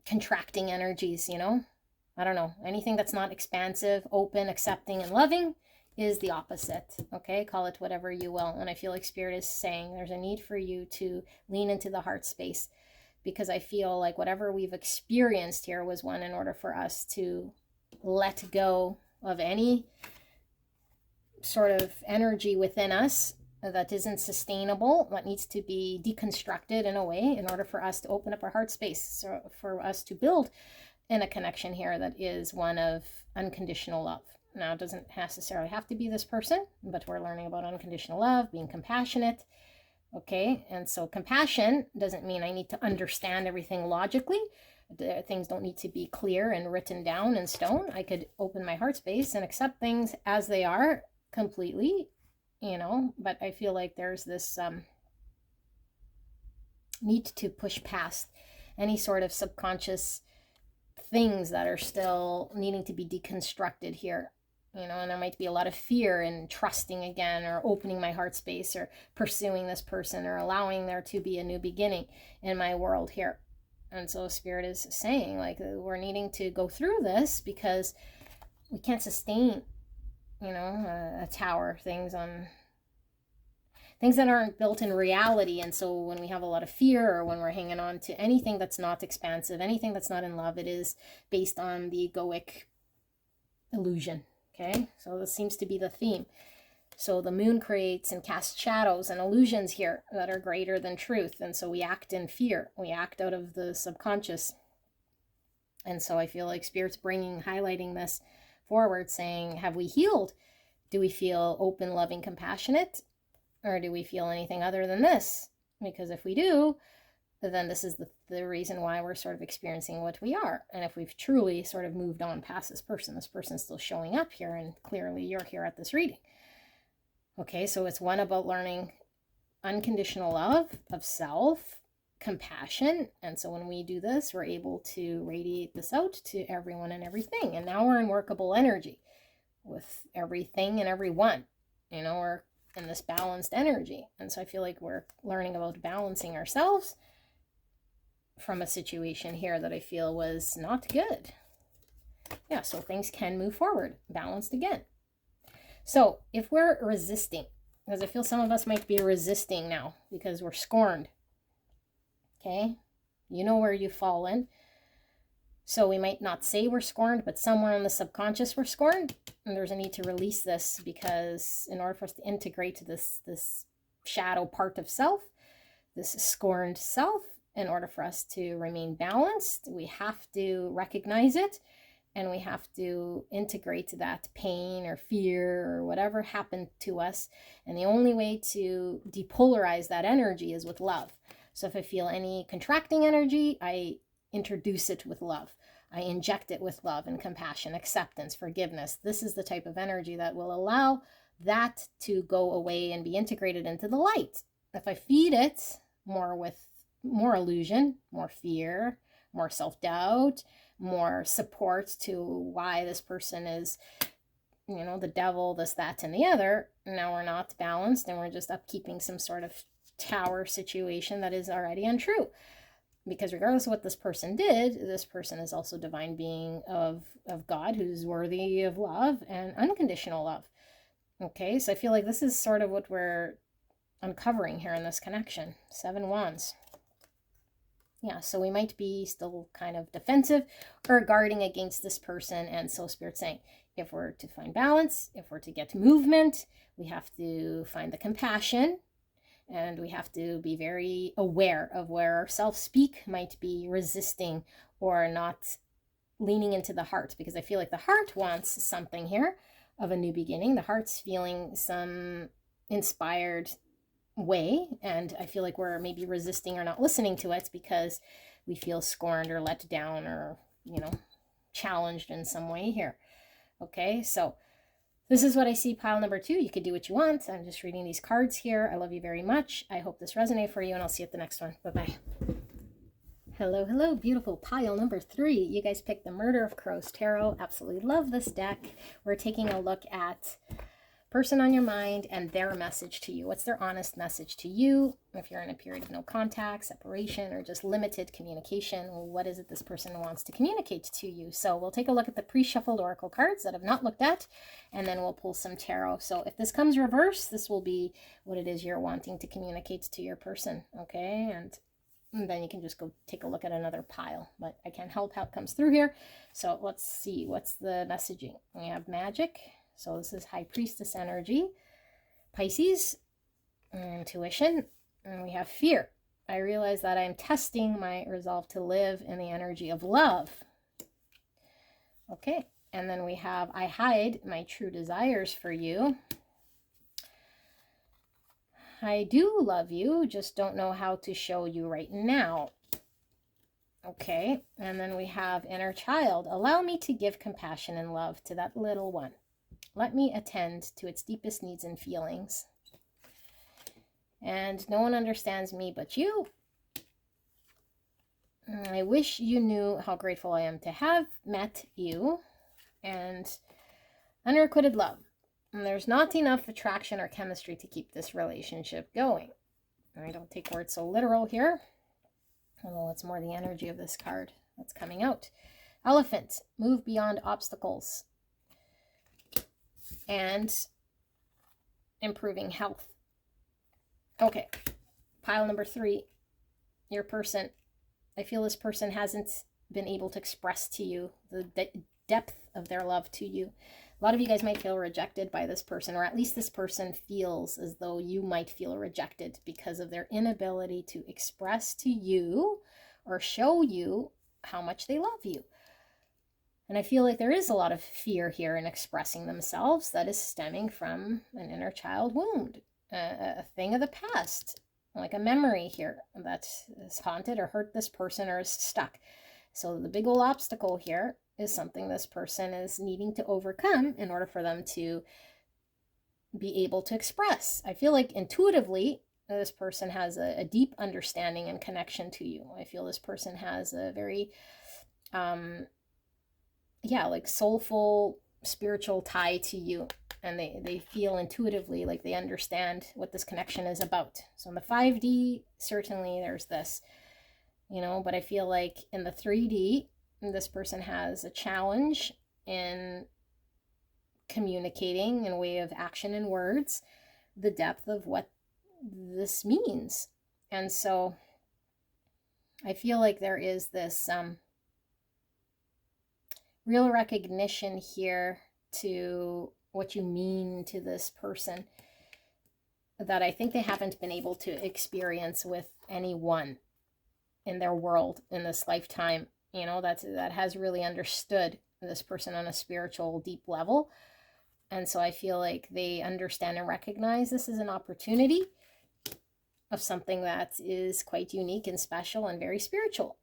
contracting energies, you know, I don't know, anything that's not expansive, open, accepting, and loving is the opposite, okay? Call it whatever you will. And I feel like Spirit is saying there's a need for you to lean into the heart space, because I feel like whatever we've experienced here was one in order for us to let go of any sort of energy within us that isn't sustainable, that needs to be deconstructed in a way in order for us to open up our heart space, so for us to build in a connection here that is one of unconditional love. Now, it doesn't necessarily have to be this person, but we're learning about unconditional love, being compassionate, okay? And so compassion doesn't mean I need to understand everything logically. Things don't need to be clear and written down in stone. I could open my heart space and accept things as they are completely, you know, but I feel like there's this need to push past any sort of subconscious things that are still needing to be deconstructed here, you know, and there might be a lot of fear in trusting again, or opening my heart space, or pursuing this person, or allowing there to be a new beginning in my world here. And so Spirit is saying, like, we're needing to go through this because we can't sustain, you know, a tower, things that aren't built in reality. And so when we have a lot of fear, or when we're hanging on to anything that's not expansive, anything that's not in love, it is based on the egoic illusion. Okay, so this seems to be the theme. So the moon creates and casts shadows and illusions here that are greater than truth. And so we act in fear. We act out of the subconscious. And so I feel like Spirit's highlighting this forward, saying, have we healed? Do we feel open, loving, compassionate? Or do we feel anything other than this? Because if we do, then this is the reason why we're sort of experiencing what we are. And if we've truly sort of moved on past this person's still showing up here, and clearly you're here at this reading. Okay, so it's one about learning unconditional love of self, compassion. And so when we do this, we're able to radiate this out to everyone and everything. And now we're in workable energy with everything and everyone. You know, we're in this balanced energy. And so I feel like we're learning about balancing ourselves from a situation here that I feel was not good. Yeah, so things can move forward, balanced again. So if we're resisting, because I feel some of us might be resisting now because we're scorned. Okay, you know where you've fallen. So we might not say we're scorned, but somewhere in the subconscious we're scorned. And there's a need to release this, because in order for us to integrate this shadow part of self, this scorned self, in order for us to remain balanced, we have to recognize it, and we have to integrate that pain or fear or whatever happened to us. And the only way to depolarize that energy is with love. So if I feel any contracting energy, I introduce it with love. I inject it with love and compassion, acceptance, forgiveness. This is the type of energy that will allow that to go away and be integrated into the light. If I feed it more with more illusion, more fear, more self-doubt, more support to why this person is, you know, the devil, this, that, and the other, now we're not balanced and we're just upkeeping some sort of tower situation that is already untrue. Because regardless of what this person did, this person is also divine being of God who's worthy of love and unconditional love. Okay, so I feel like this is sort of what we're uncovering here in this connection. 7 Wands. Yeah, so we might be still kind of defensive or guarding against this person. And so Spirit's saying, if we're to find balance, if we're to get movement, we have to find the compassion. And we have to be very aware of where our self-speak might be resisting or not leaning into the heart. Because I feel like the heart wants something here of a new beginning. The heart's feeling some inspired way. And I feel like we're maybe resisting or not listening to it because we feel scorned or let down or, you know, challenged in some way here. Okay, so this is what I see, pile number 2. You could do what you want. I'm just reading these cards here. I love you very much. I hope this resonated for you, and I'll see you at the next one. Bye-bye. Hello, hello, beautiful pile number 3. You guys picked the Murder of Crows Tarot. Absolutely love this deck. We're taking a look at person on your mind and their message to you. What's their honest message to you? If you're in a period of no contact, separation, or just limited communication, what is it this person wants to communicate to you? So we'll take a look at the pre-shuffled oracle cards that I've not looked at, and then we'll pull some tarot. So if this comes reverse, this will be what it is you're wanting to communicate to your person, okay? And then you can just go take a look at another pile, but I can't help how it comes through here. So let's see, what's the messaging? We have magic. So this is High Priestess energy. Pisces, intuition, and we have fear. I realize that I'm testing my resolve to live in the energy of love. Okay, and then we have I hide my true desires for you. I do love you, just don't know how to show you right now. Okay, and then we have inner child. Allow me to give compassion and love to that little one. Let me attend to its deepest needs and feelings. And no one understands me but you. I wish you knew how grateful I am to have met you. And unrequited love. And there's not enough attraction or chemistry to keep this relationship going. I don't take words so literal here. Although it's more the energy of this card that's coming out. Elephant. Move beyond obstacles. And improving health. Okay, pile number 3, your person. I feel this person hasn't been able to express to you the depth of their love to you. A lot of you guys might feel rejected by this person, or at least this person feels as though you might feel rejected because of their inability to express to you or show you how much they love you. And I feel like there is a lot of fear here in expressing themselves that is stemming from an inner child wound, a thing of the past, like a memory here that has haunted or hurt this person or is stuck. So the big old obstacle here is something this person is needing to overcome in order for them to be able to express. I feel like intuitively, this person has a deep understanding and connection to you. I feel this person has a very like soulful, spiritual tie to you. And they feel intuitively like they understand what this connection is about. So in the 5D, certainly there's this, but I feel like in the 3D, this person has a challenge in communicating in way of action and words, the depth of what this means. And so I feel like there is this real recognition here to what you mean to this person that I think they haven't been able to experience with anyone in their world in this lifetime, that has really understood this person on a spiritual deep level. And so I feel like they understand and recognize this is an opportunity of something that is quite unique and special and very spiritual.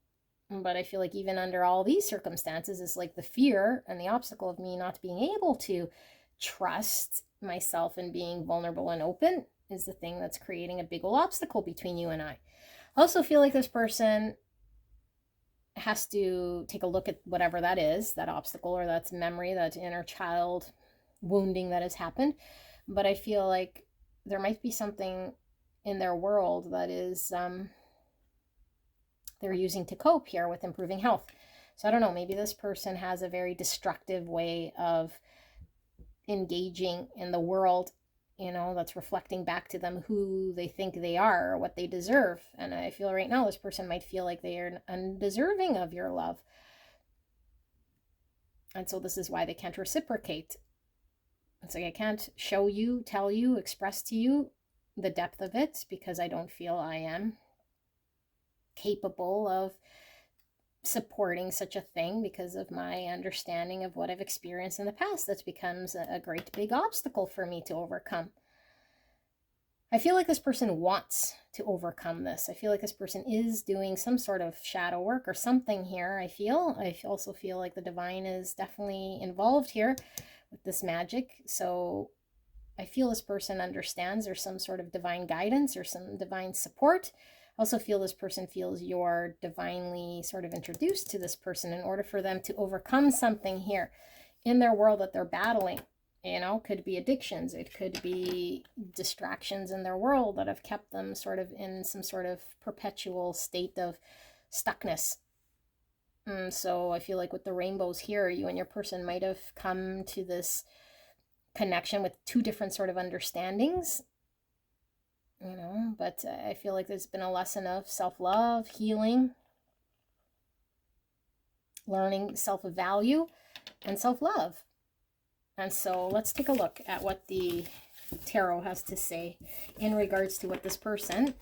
But I feel like even under all these circumstances, it's like the fear and the obstacle of me not being able to trust myself and being vulnerable and open is the thing that's creating a big old obstacle between you and I. I also feel like this person has to take a look at whatever that is, that obstacle or that's memory, that inner child wounding that has happened. But I feel like there might be something in their world that is they're using to cope here with improving health. So I don't know, maybe this person has a very destructive way of engaging in the world, that's reflecting back to them who they think they are or what they deserve. And I feel right now this person might feel like they are undeserving of your love. And so this is why they can't reciprocate. It's like I can't show you, tell you, express to you the depth of it because I don't feel I am capable of supporting such a thing because of my understanding of what I've experienced in the past. That becomes a great big obstacle for me to overcome. I feel like this person wants to overcome this. I feel like this person is doing some sort of shadow work or something here. I also feel like the divine is definitely involved here with this magic. So I feel this person understands there's some sort of divine guidance or some divine support. I also feel this person feels you're divinely sort of introduced to this person in order for them to overcome something here in their world that they're battling. Could be addictions. It could be distractions in their world that have kept them sort of in some sort of perpetual state of stuckness. So I feel like with the rainbows here, you and your person might have come to this connection with two different sort of understandings. But I feel like there's been a lesson of self-love, healing, learning self-value, and self-love. And so let's take a look at what the tarot has to say in regards to what this person,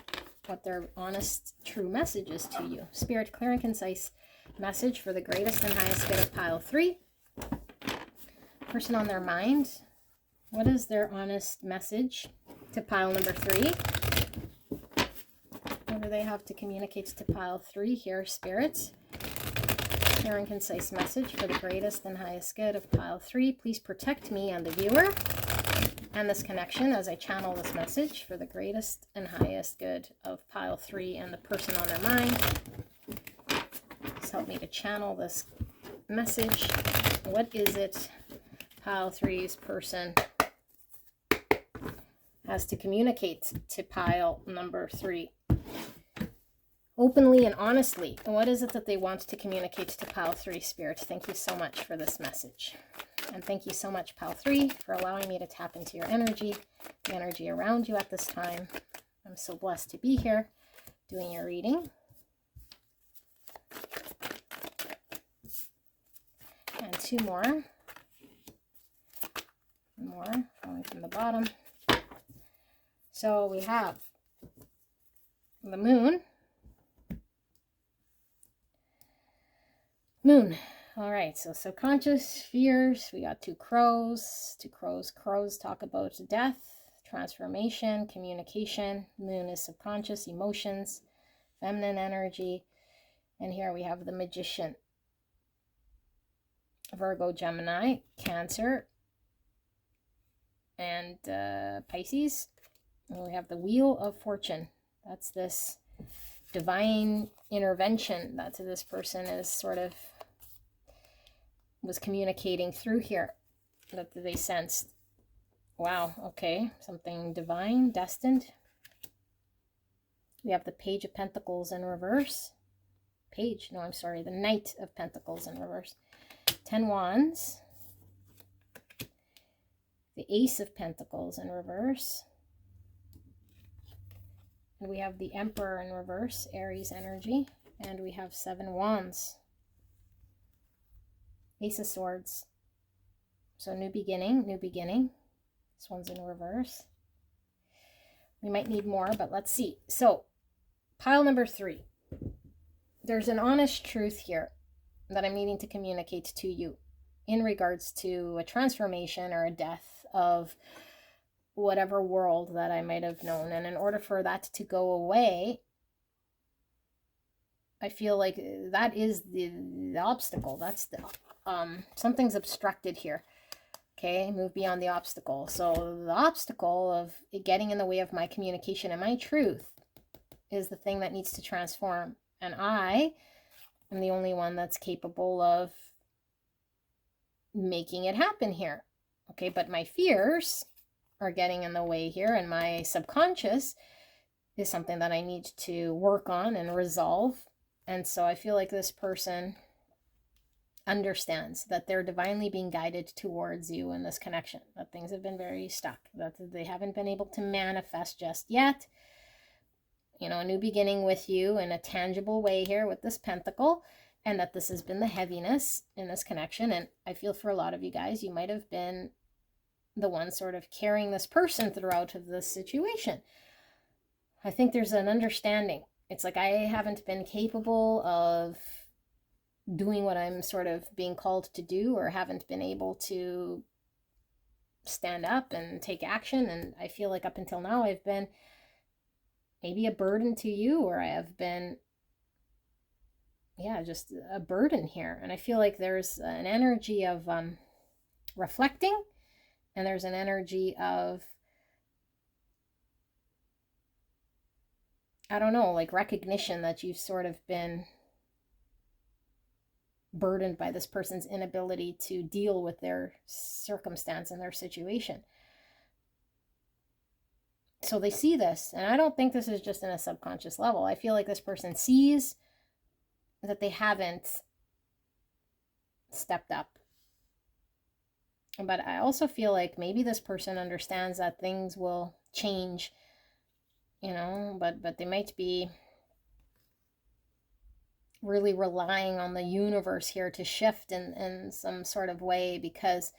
what their honest, true message is to you. Spirit, clear and concise message for the greatest and highest good of pile 3. Person on their mind. What is their honest message to pile number 3? What do they have to communicate to pile 3 here, Spirit? Clear and concise message for the greatest and highest good of pile 3. Please protect me and the viewer and this connection as I channel this message for the greatest and highest good of pile 3 and the person on their mind. Just help me to channel this message. What is it pile 3's person has to communicate to pile number 3? Openly and honestly. And what is it that they want to communicate to pile 3, Spirit? Thank you so much for this message. And thank you so much, pile 3, for allowing me to tap into your energy, the energy around you at this time. I'm so blessed to be here doing your reading. And 2 more. More falling from the bottom. So we have the moon. Moon. All right, so subconscious fears. We got 2 crows. 2 crows. Crows talk about death, transformation, communication. Moon is subconscious, emotions, feminine energy. And here we have the magician. Virgo, Gemini, Cancer, and Pisces. And we have the Wheel of Fortune. That's this divine intervention that this person is sort of was communicating through here that they sensed. Wow, okay, something divine, destined. We have the Page of Pentacles in reverse. The Knight of Pentacles in reverse. 10 Wands. The Ace of Pentacles in reverse. And we have the Emperor in reverse, Aries energy. And we have 7 Wands. Ace of Swords. So new beginning, new beginning. This one's in reverse. We might need more, but let's see. So, pile number 3. There's an honest truth here that I'm needing to communicate to you in regards to a transformation or a death of whatever world that I might have known. And in order for that to go away, I feel like that is the obstacle. That's the something's obstructed here. Okay, move beyond the obstacle. So the obstacle of it getting in the way of my communication and my truth is the thing that needs to transform. And I am the only one that's capable of making it happen here. Okay, but my fears are getting in the way here, and my subconscious is something that I need to work on and resolve. And so I feel like this person understands that they're divinely being guided towards you in this connection, that things have been very stuck, that they haven't been able to manifest just yet. You know, a new beginning with you in a tangible way here with this pentacle, and that this has been the heaviness in this connection. And I feel for a lot of you guys, you might have been the one sort of carrying this person throughout of this situation. I think there's an understanding. It's like I haven't been capable of doing what I'm sort of being called to do, or haven't been able to stand up and take action. And I feel like up until now I've been maybe a burden to you, or I have been, yeah, just a burden here. And I feel like there's an energy of reflecting, and there's an energy of, I don't know, like recognition that you've sort of been burdened by this person's inability to deal with their circumstance and their situation. So they see this, and I don't think this is just in a subconscious level. I feel like this person sees that they haven't stepped up. But I also feel like maybe this person understands that things will change, you know, but they might be really relying on the universe here to shift in some sort of way, because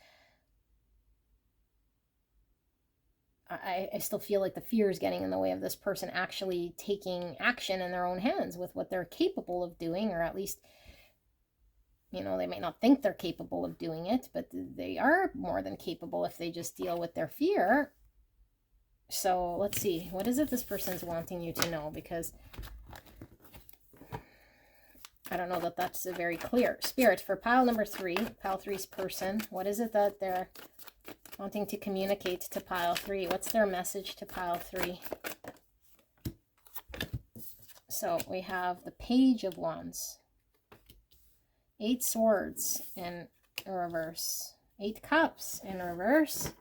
I still feel like the fear is getting in the way of this person actually taking action in their own hands with what they're capable of doing, or at least, you know, they might not think they're capable of doing it, but they are more than capable if they just deal with their fear. So let's see, what is it this person's wanting you to know? Because I don't know that that's very clear. Spirit, for pile number 3, pile 3's person, what is it that they're wanting to communicate to pile 3? What's their message to pile 3? So we have the Page of Wands, 8 Swords in reverse, 8 Cups in reverse.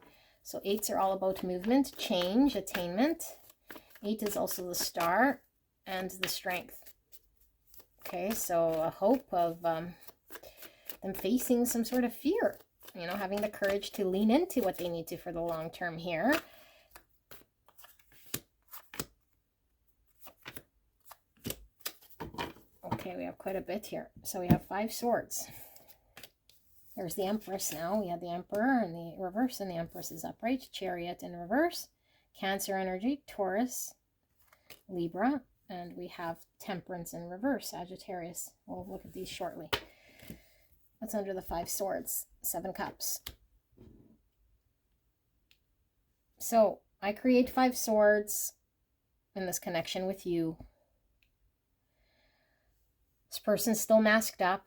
So 8s are all about movement, change, attainment. 8 is also the Star and the Strength. Okay, so a hope of them facing some sort of fear, you know, having the courage to lean into what they need to for the long term here. Okay, we have quite a bit here. So we have 5 Swords. There's the Empress now. We had the Emperor in the reverse, and the Empress is upright. Chariot in reverse. Cancer energy, Taurus, Libra. And we have Temperance in reverse, Sagittarius. We'll look at these shortly. That's under the 5 Swords, 7 Cups. So I create 5 Swords in this connection with you. This person's still masked up,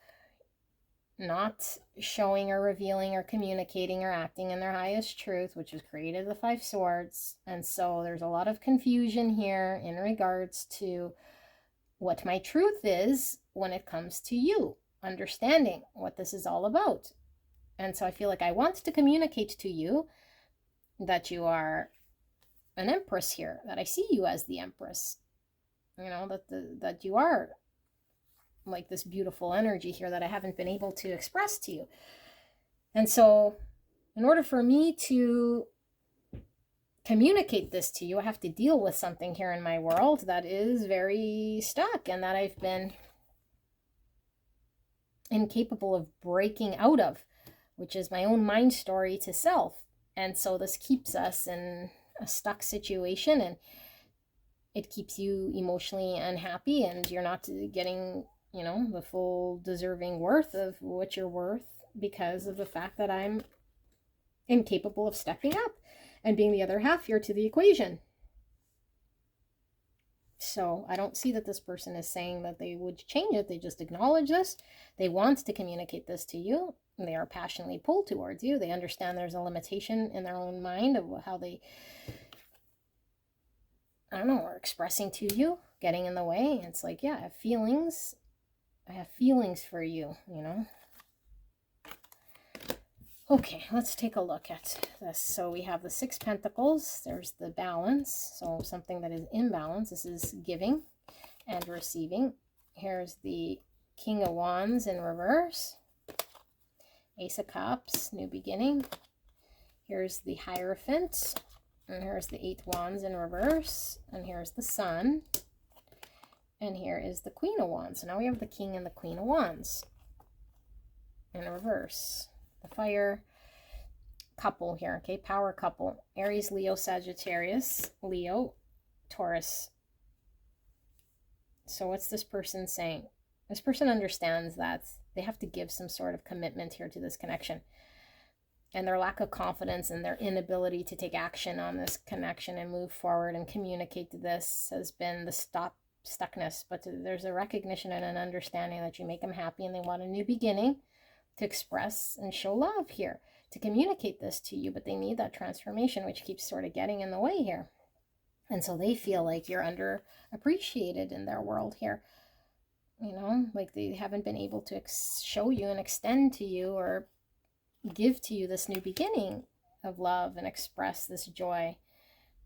not showing or revealing or communicating or acting in their highest truth, which has created the 5 Swords. And so there's a lot of confusion here in regards to what my truth is when it comes to you, understanding what this is all about. And so I feel like I want to communicate to you that you are an Empress here, that I see you as the Empress, you know, that you are like this beautiful energy here that I haven't been able to express to you. And so in order for me to communicate this to you, I have to deal with something here in my world that is very stuck and that I've been incapable of breaking out of, which is my own mind story to self. And so this keeps us in a stuck situation, and it keeps you emotionally unhappy, and you're not getting, you know, the full deserving worth of what you're worth because of the fact that I'm incapable of stepping up and being the other half here to the equation. So I don't see that this person is saying that they would change it. They just acknowledge this. They want to communicate this to you. They are passionately pulled towards you. They understand there's a limitation in their own mind of how they, I don't know, are expressing to you, getting in the way. It's like, yeah, I have feelings. I have feelings for you, you know. Okay, let's take a look at this. So we have the 6 Pentacles. There's the balance. So something that is imbalance. This is giving and receiving. Here's the King of Wands in reverse. Ace of Cups, new beginning. Here's the Hierophant. And here's the 8 Wands in reverse. And here's the Sun. And here is the Queen of Wands. So now we have the King and the Queen of Wands in reverse. The fire couple here, okay? Power couple. Aries, Leo, Sagittarius, Leo, Taurus. So what's this person saying? This person understands that they have to give some sort of commitment here to this connection. And their lack of confidence and their inability to take action on this connection and move forward and communicate this has been the stuckness. But there's a recognition and an understanding that you make them happy and they want a new beginning to express and show love here, to communicate this to you, but they need that transformation, which keeps sort of getting in the way here. And so they feel like you're underappreciated in their world here. You know, like they haven't been able to show you and extend to you or give to you this new beginning of love and express this joy.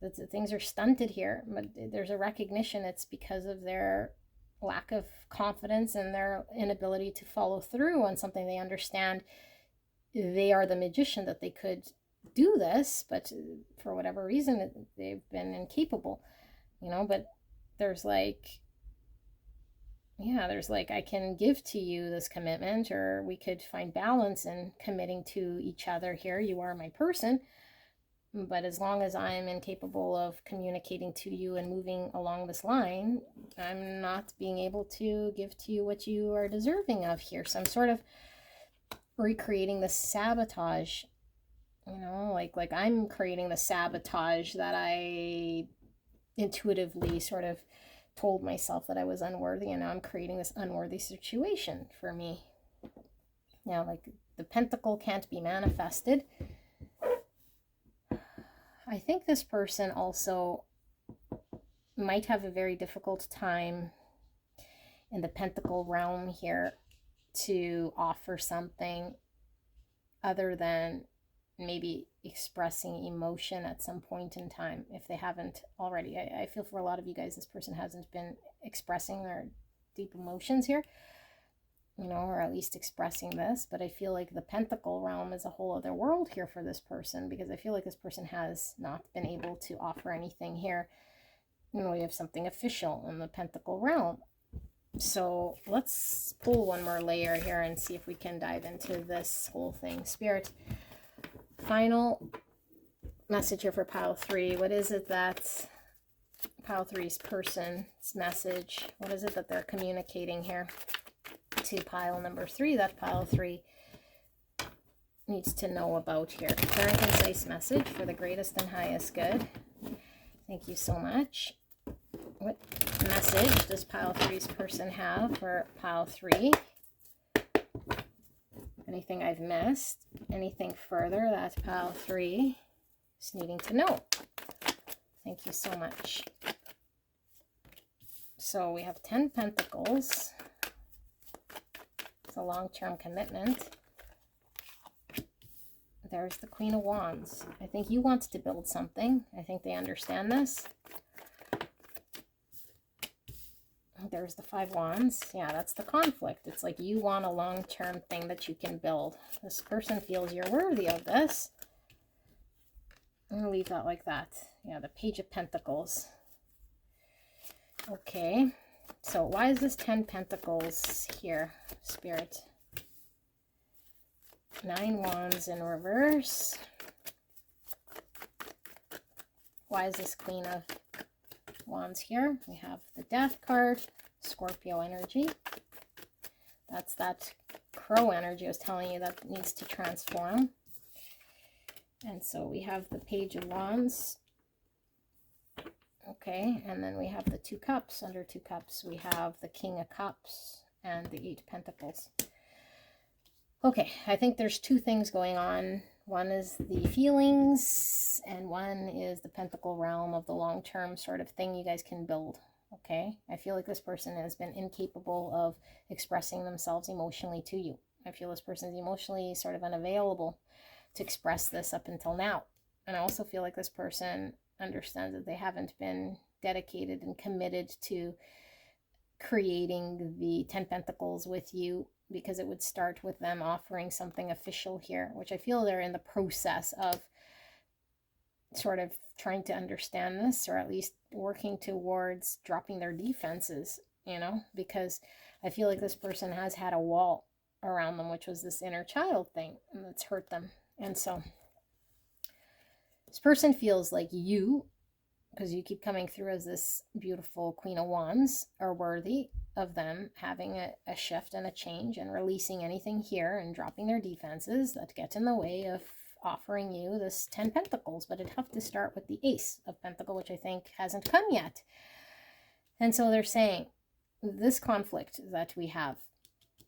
That things are stunted here, but there's a recognition it's because of their lack of confidence and their inability to follow through on something they understand. They are the magician, that they could do this, but for whatever reason they've been incapable, you know. But there's like, yeah, there's like, I can give to you this commitment, or we could find balance in committing to each other here. You are my person, but as long as I'm incapable of communicating to you and moving along this line, I'm not being able to give to you what you are deserving of here. So I'm sort of recreating the sabotage, you know, like I'm creating the sabotage that I intuitively sort of told myself that I was unworthy, and now I'm creating this unworthy situation for me. Now, like, the pentacle can't be manifested. I think this person also might have a very difficult time in the pentacle realm here to offer something other than maybe expressing emotion at some point in time, if they haven't already. I feel for a lot of you guys, this person hasn't been expressing their deep emotions here, you know, or at least expressing this. But I feel like the pentacle realm is a whole other world here for this person, because I feel like this person has not been able to offer anything here. You know, we have something official in the pentacle realm. So let's pull one more layer here and see if we can dive into this whole thing. Spirit, final message here for pile 3. What is it that pile 3's person's message, what is it that they're communicating here to pile number 3, that pile 3 needs to know about here? Clear and concise message for the greatest and highest good. Thank you so much. What message does pile 3's person have for pile 3? Anything I've missed? Anything further that pile 3 is needing to know? Thank you so much. So we have 10 Pentacles. It's a long-term commitment. There's the Queen of Wands. I think you want to build something. I think they understand this. There's the 5 Wands. Yeah, that's the conflict. It's like you want a long-term thing that you can build. This person feels you're worthy of this. I'm going to leave that like that. Yeah, the Page of Pentacles. Okay. So why is this 10 Pentacles here, Spirit? 9 Wands in reverse. Why is this Queen of Wands here? We have the Death card, Scorpio energy. That's that crow energy I was telling you that needs to transform. And so we have the Page of Wands. Okay, and then we have the 2 cups. Under 2 cups, we have the King of Cups and the 8 Pentacles. Okay, I think there's 2 things going on. One is the feelings, and one is the pentacle realm of the long-term sort of thing you guys can build. Okay, I feel like this person has been incapable of expressing themselves emotionally to you. I feel this person is emotionally sort of unavailable to express this up until now. And I also feel like this person understands that they haven't been dedicated and committed to creating the 10 Pentacles with you, because it would start with them offering something official here, which I feel they're in the process of sort of trying to understand this, or at least working towards dropping their defenses, you know, because I feel like this person has had a wall around them, which was this inner child thing, and that's hurt them. And so this person feels like you, because you keep coming through as this beautiful Queen of Wands, are worthy of them having a shift and a change and releasing anything here and dropping their defenses that get in the way of offering you this 10 Pentacles. But it'd have to start with the Ace of Pentacles, which I think hasn't come yet. And so they're saying this conflict that we have,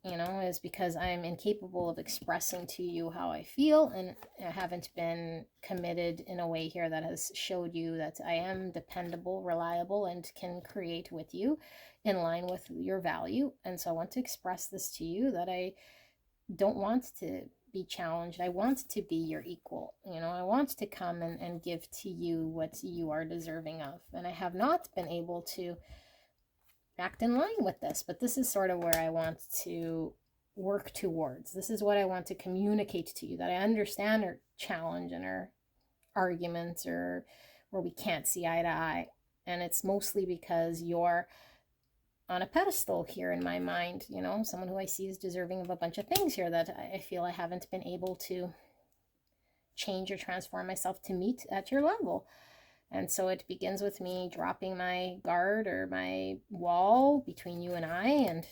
you know, is because I'm incapable of expressing to you how I feel, and I haven't been committed in a way here that has showed you that I am dependable, reliable, and can create with you in line with your value. And so I want to express this to you, that I don't want to be challenged. I want to be your equal. You know, I want to come and give to you what you are deserving of. And I have not been able to act in line with this, but this is sort of where I want to work towards. This is what I want to communicate to you, that I understand our challenge and our arguments, or where we can't see eye to eye. And it's mostly because you're on a pedestal here in my mind, you know, someone who I see is deserving of a bunch of things here that I feel I haven't been able to change or transform myself to meet at your level. And so it begins with me dropping my guard or my wall between you and I, and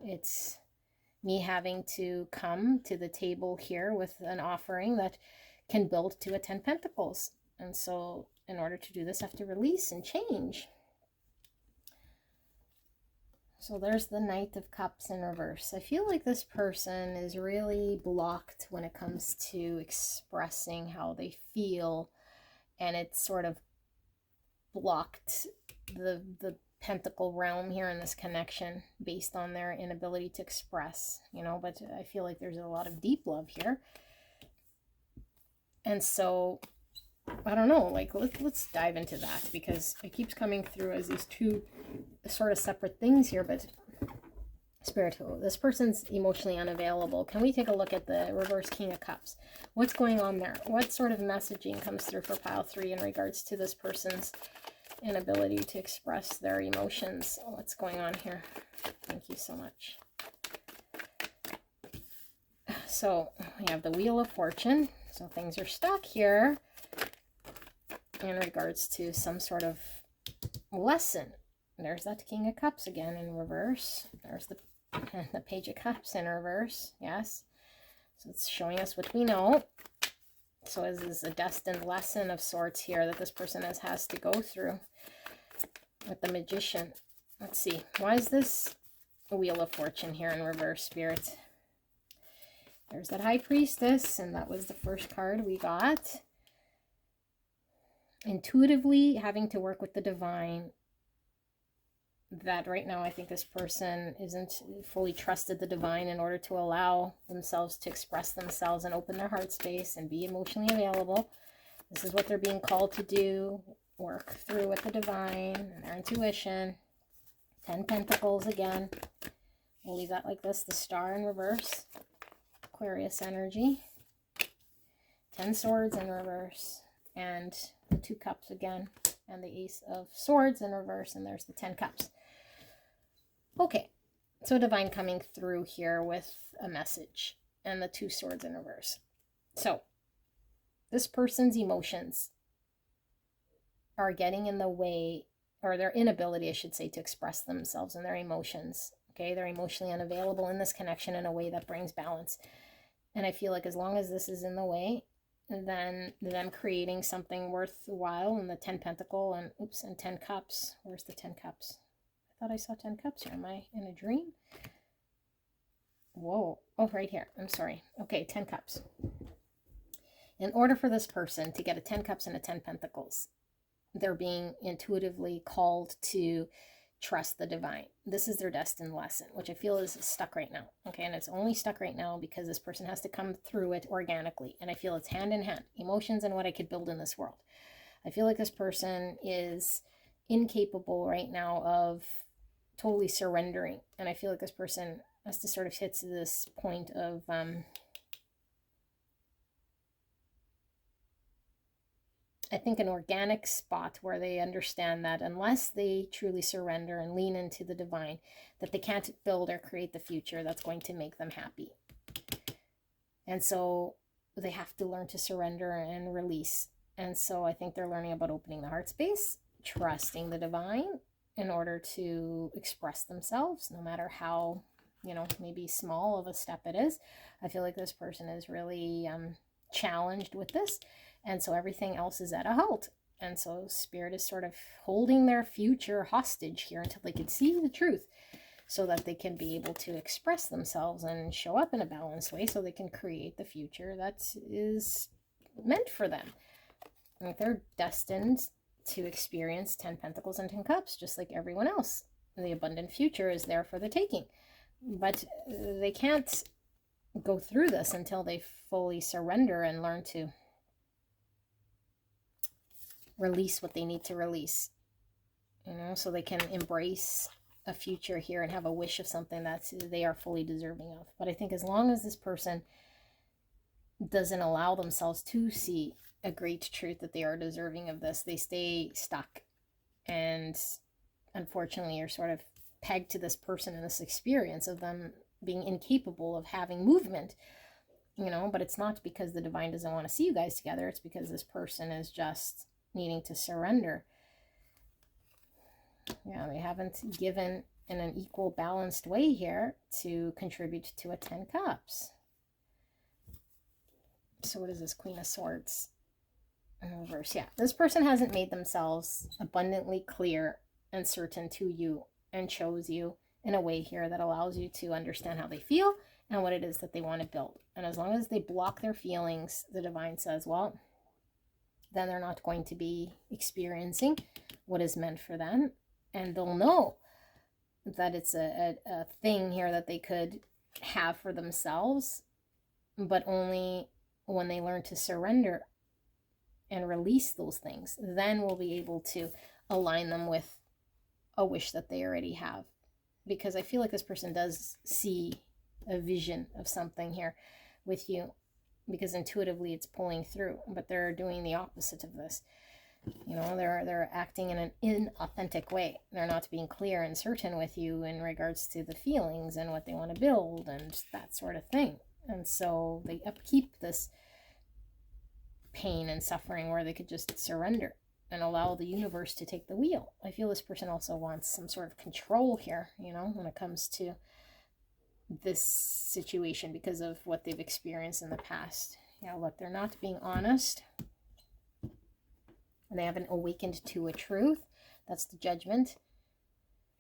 it's me having to come to the table here with an offering that can build to a 10 Pentacles. And so in order to do this, I have to release and change. So there's the Knight of Cups in reverse. I feel like this person is really blocked when it comes to expressing how they feel, and it's sort of blocked the pentacle realm here in this connection based on their inability to express, you know. But I feel like there's a lot of deep love here. And so I don't know, like let's dive into that, because it keeps coming through as these 2 sort of separate things here. But Spirit, this person's emotionally unavailable. Can we take a look at the reverse King of Cups? What's going on there? What sort of messaging comes through for pile 3 in regards to this person's inability to express their emotions? What's going on here? Thank you so much. So we have the Wheel of Fortune. So things are stuck here in regards to some sort of lesson. There's that King of Cups again in reverse. There's the Page of Cups in reverse. Yes. So it's showing us what we know. So this is a destined lesson of sorts here that this person has to go through with the Magician. Let's see. Why is this Wheel of Fortune here in reverse, Spirit? There's that High Priestess, and that was the first card we got. Intuitively having to work with the divine. That right now I think this person isn't fully trusted the divine in order to allow themselves to express themselves and open their heart space and be emotionally available. This is what they're being called to do. Work through with the divine and their intuition. 10 Pentacles again. We'll leave that like this. The Star in reverse. Aquarius energy. 10 Swords in reverse. And the 2 Cups again. And the Ace of Swords in reverse. And there's the 10 Cups. Okay, so divine coming through here with a message, and the 2 Swords in reverse. So this person's emotions are getting in the way, or their inability, I should say, to express themselves and their emotions. Okay, they're emotionally unavailable in this connection in a way that brings balance. And I feel like as long as this is in the way, than them creating something worthwhile in the 10 pentacle and and 10 cups. Where's the 10 cups? I thought I saw 10 cups here. Am I in a dream? Whoa. Oh, right here. I'm sorry. Okay, 10 cups. In order for this person to get a 10 cups and a 10 pentacles, they're being intuitively called to trust the divine. This is their destined lesson, which I feel is stuck right now. Okay, and it's only stuck right now because this person has to come through it organically. And I feel it's hand in hand, emotions and what I could build in this world. I feel like this person is incapable right now of totally surrendering. And I feel like this person has to sort of hit to this point of I think an organic spot where they understand that unless they truly surrender and lean into the divine, that they can't build or create the future that's going to make them happy. And so they have to learn to surrender and release. And so I think they're learning about opening the heart space, trusting the divine in order to express themselves, no matter how, maybe small of a step it is. I feel like this person is really challenged with this. And so everything else is at a halt. And so Spirit is sort of holding their future hostage here until they can see the truth, so that they can be able to express themselves and show up in a balanced way, so they can create the future that is meant for them. Like, they're destined to experience 10 pentacles and 10 cups, just like everyone else. The abundant future is there for the taking. But they can't go through this until they fully surrender and learn to release what they need to release, so they can embrace a future here and have a wish of something that they are fully deserving of. But I think as long as this person doesn't allow themselves to see a great truth that they are deserving of this, they stay stuck. And unfortunately, you're sort of pegged to this person and this experience of them being incapable of having movement, but it's not because the divine doesn't want to see you guys together. It's because this person is just needing to surrender. Yeah, they haven't given in an equal, balanced way here to contribute to a 10 cups. So what is this? Queen of Swords in reverse. Yeah, this person hasn't made themselves abundantly clear and certain to you and chose you in a way here that allows you to understand how they feel and what it is that they want to build. And as long as they block their feelings, the divine says, well, then they're not going to be experiencing what is meant for them. And they'll know that it's a thing here that they could have for themselves, but only when they learn to surrender and release those things, then we'll be able to align them with a wish that they already have. Because I feel like this person does see a vision of something here with you, because intuitively it's pulling through, but they're doing the opposite of this. They're acting in an inauthentic way. They're not being clear and certain with you in regards to the feelings and what they want to build and that sort of thing. And so they upkeep this pain and suffering where they could just surrender and allow the universe to take the wheel. I feel this person also wants some sort of control here, when it comes to this situation, because of what they've experienced in the past. Look, they're not being honest. They haven't awakened to a truth. That's the Judgment.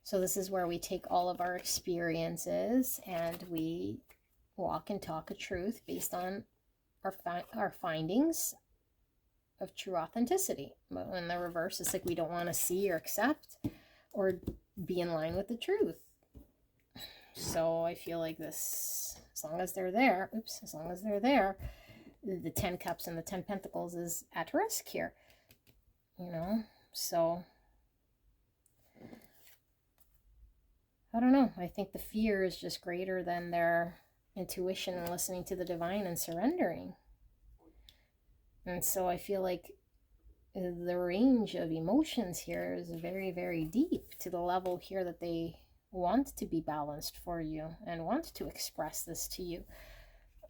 So this is where we take all of our experiences and we walk and talk a truth based on our findings of true authenticity. But in the reverse, it's like we don't want to see or accept or be in line with the truth. So I feel like this, as long as they're there, the 10 cups and the 10 pentacles is at risk here. So I don't know. I think the fear is just greater than their intuition and listening to the divine and surrendering. And so I feel like the range of emotions here is very, very deep, to the level here that they want to be balanced for you and want to express this to you.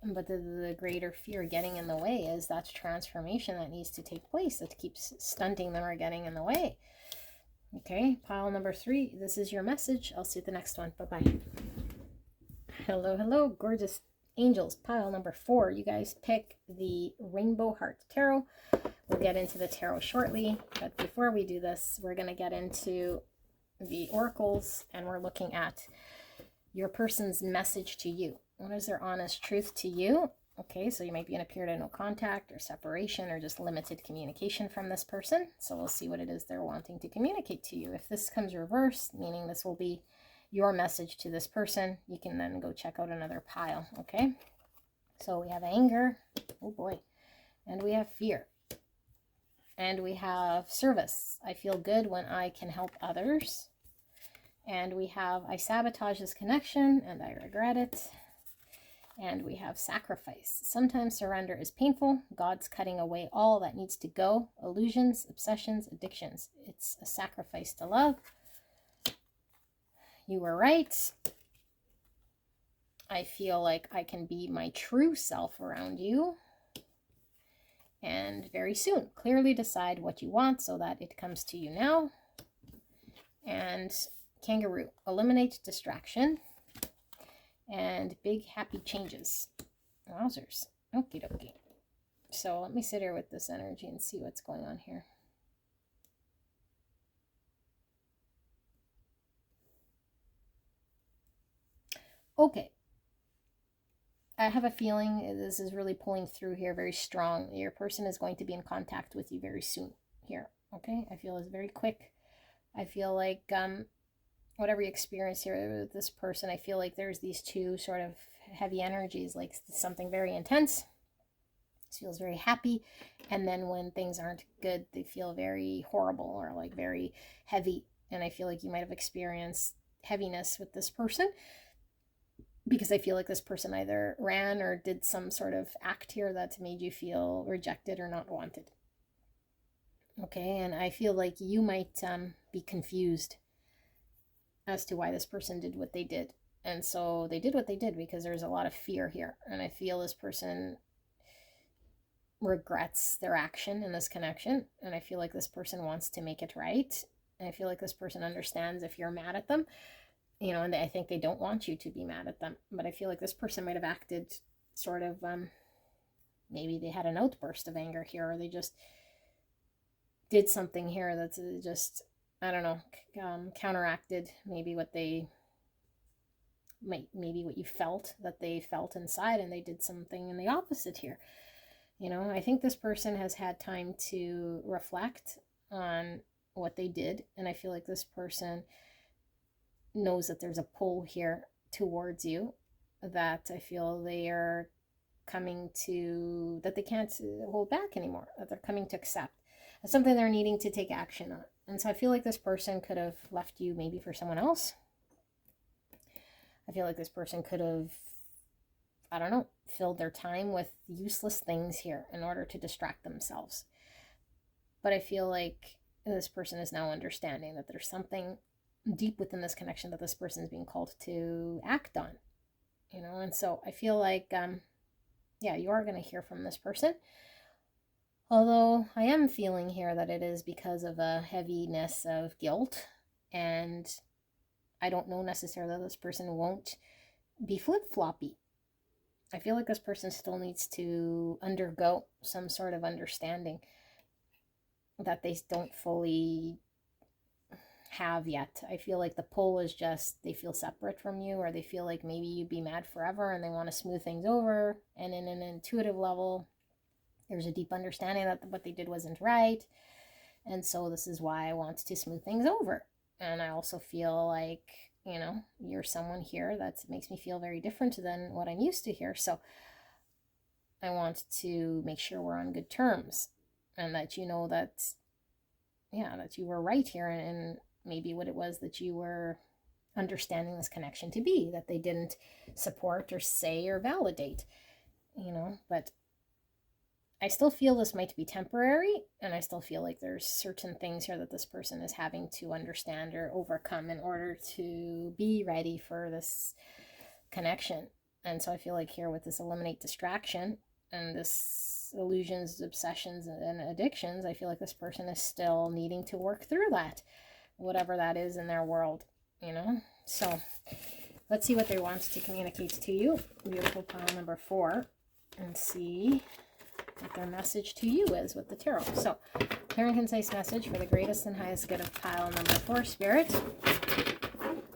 But the greater fear getting in the way is that transformation that needs to take place that keeps stunting them or getting in the way. Okay, pile number 3. This is your message. I'll see you at the next one. Bye-bye. Hello, hello, gorgeous Angels, pile number 4. You guys pick the Rainbow Heart Tarot. We'll get into the tarot shortly, but before we do this, we're going to get into the oracles, and we're looking at your person's message to you. What is their honest truth to you? Okay, so you might be in a period of no contact or separation or just limited communication from this person. So we'll see what it is they're wanting to communicate to you. If this comes reversed, meaning this will be your message to this person, you can then go check out another pile, okay? So we have anger, oh boy, and we have fear. And we have service. I feel good when I can help others. And we have I sabotage this connection and I regret it. And we have sacrifice. Sometimes surrender is painful. God's cutting away all that needs to go. Illusions, obsessions, addictions. It's a sacrifice to love. You were right. I feel like I can be my true self around you. And very soon, clearly decide what you want so that it comes to you now. And kangaroo, eliminate distraction. And big happy changes. Wowzers. Okie dokie. So let me sit here with this energy and see what's going on here. Okay. I have a feeling this is really pulling through here very strong. Your person is going to be in contact with you very soon here. Okay. I feel it's very quick. I feel like whatever you experience here with this person, I feel like there's these two sort of heavy energies, like something very intense. It feels very happy. And then when things aren't good, they feel very horrible or like very heavy. And I feel like you might have experienced heaviness with this person, because I feel like this person either ran or did some sort of act here that made you feel rejected or not wanted. Okay, and I feel like you might be confused as to why this person did what they did. And so they did what they did because there's a lot of fear here. And I feel this person regrets their action in this connection. And I feel like this person wants to make it right. And I feel like this person understands if you're mad at them. You know, and I think they don't want you to be mad at them. But I feel like this person might have acted sort of, maybe they had an outburst of anger here, or they just did something here that's just, I don't know, counteracted maybe what they, maybe what you felt that they felt inside, and they did something in the opposite here. You know, I think this person has had time to reflect on what they did. And I feel like this person knows that there's a pull here towards you, that I feel they are coming to, that they can't hold back anymore, that they're coming to accept. It's something they're needing to take action on. And so I feel like this person could have left you maybe for someone else. I feel like this person could have, I don't know, filled their time with useless things here in order to distract themselves. But I feel like this person is now understanding that there's something deep within this connection that this person is being called to act on, you know. And so I feel like, yeah, you are going to hear from this person. Although I am feeling here that it is because of a heaviness of guilt. And I don't know necessarily that this person won't be flip-floppy. I feel like this person still needs to undergo some sort of understanding that they don't fully have yet. I feel like the pull is just they feel separate from you, or they feel like maybe you'd be mad forever and they want to smooth things over. And in an intuitive level, there's a deep understanding that what they did wasn't right. And so this is why I want to smooth things over. And I also feel like, you know, you're someone here that makes me feel very different than what I'm used to here. So I want to make sure we're on good terms, and that you know that, yeah, that you were right here, and maybe what it was that you were understanding this connection to be, that they didn't support or say or validate, you know. But I still feel this might be temporary, and I still feel like there's certain things here that this person is having to understand or overcome in order to be ready for this connection. And so I feel like here with this eliminate distraction and this illusions, obsessions, and addictions, I feel like this person is still needing to work through that, whatever that is in their world, you know. So let's see what they want to communicate to you. Beautiful pile number 4. And see what their message to you is with the tarot. So, clear and concise message for the greatest and highest good of pile number 4, Spirit.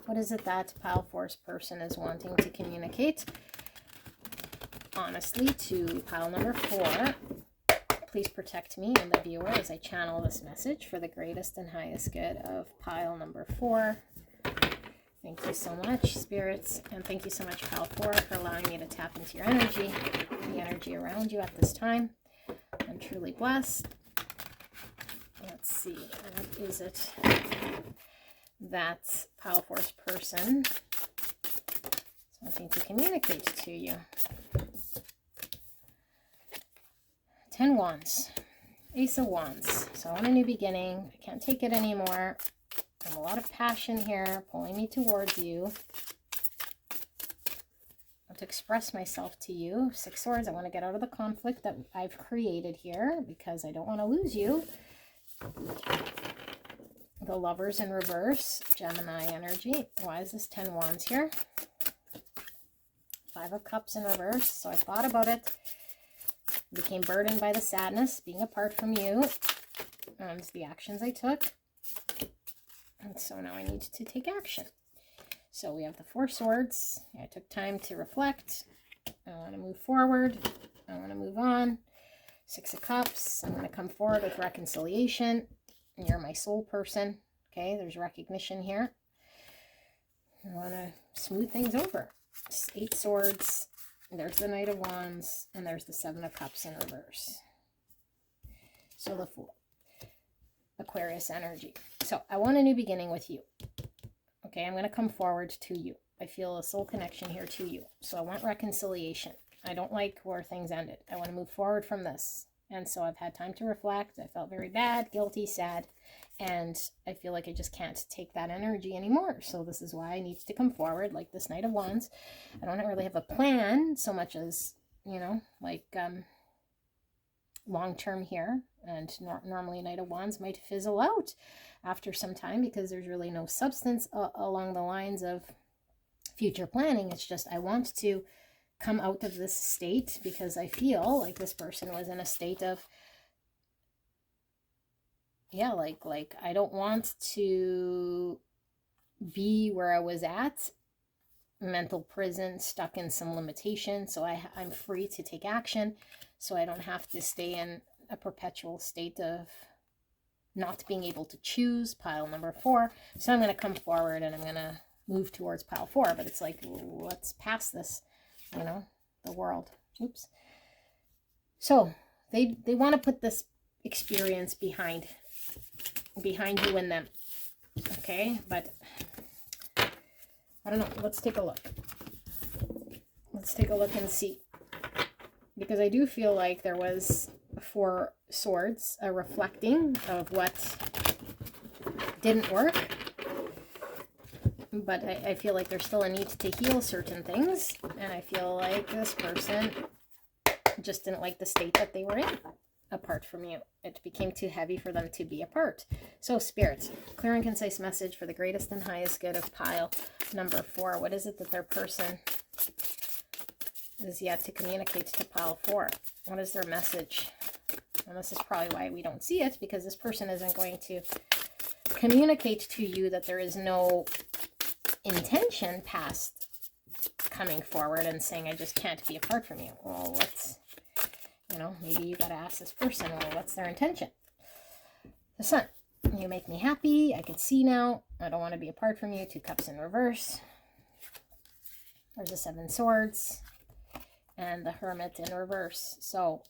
What is it that pile 4's person is wanting to communicate? Honestly, to pile number 4. Please protect me and the viewer as I channel this message for the greatest and highest good of pile number 4. Thank you so much, spirits, and thank you so much, pile 4, for allowing me to tap into your energy, the energy around you at this time. I'm truly blessed. Let's see, what is it that pile 4's person is wanting to communicate to you? 10 Wands, Ace of Wands. So I want a new beginning. I can't take it anymore. I have a lot of passion here pulling me towards you. I want to express myself to you. 6 Swords. I want to get out of the conflict that I've created here because I don't want to lose you. The Lovers in reverse, Gemini energy. Why is this 10 Wands here? 5 of Cups in reverse. So I thought about it. Became burdened by the sadness, being apart from you, and the actions I took. And so now I need to take action. So we have the 4 Swords. I took time to reflect. I want to move forward. I want to move on. 6 of Cups. I'm going to come forward with reconciliation. You're my soul person. Okay, there's recognition here. I want to smooth things over. 8 Swords. There's the Knight of Wands, and there's the 7 of Cups in reverse. So the Fool. Aquarius energy. So I want a new beginning with you. Okay, I'm going to come forward to you. I feel a soul connection here to you. So I want reconciliation. I don't like where things ended. I want to move forward from this. And so I've had time to reflect. I felt very bad, guilty, sad. And I feel like I just can't take that energy anymore. So this is why I need to come forward, like this Knight of Wands. I don't really have a plan so much as, you know, like long-term here. And normally Knight of Wands might fizzle out after some time because there's really no substance along the lines of future planning. It's just I want to come out of this state because I feel like this person was in a state of, yeah, like I don't want to be where I was at, mental prison, stuck in some limitation. So I'm free to take action, so I don't have to stay in a perpetual state of not being able to choose, pile number 4. So I'm going to come forward and I'm going to move towards pile 4, but it's like, what's past this, you know, the world. Oops. So they want to put this experience behind you and them. Okay, but I don't know. Let's take a look. Let's take a look and see. Because I do feel like there was 4 Swords, a reflecting of what didn't work. But I feel like there's still a need to heal certain things. And I feel like this person just didn't like the state that they were in apart from you. It became too heavy for them to be apart. So spirits, clear and concise message for the greatest and highest good of pile number 4. What is it that their person is yet to communicate to pile 4? What is their message? And this is probably why we don't see it, because this person isn't going to communicate to you that there is no intention past coming forward and saying, I just can't be apart from you. Well, let's, you know, maybe you got to ask this person, well, what's their intention? The Sun. You make me happy. I can see now. I don't want to be apart from you. 2 Cups in reverse. There's the 7 Swords. And the Hermit in reverse. So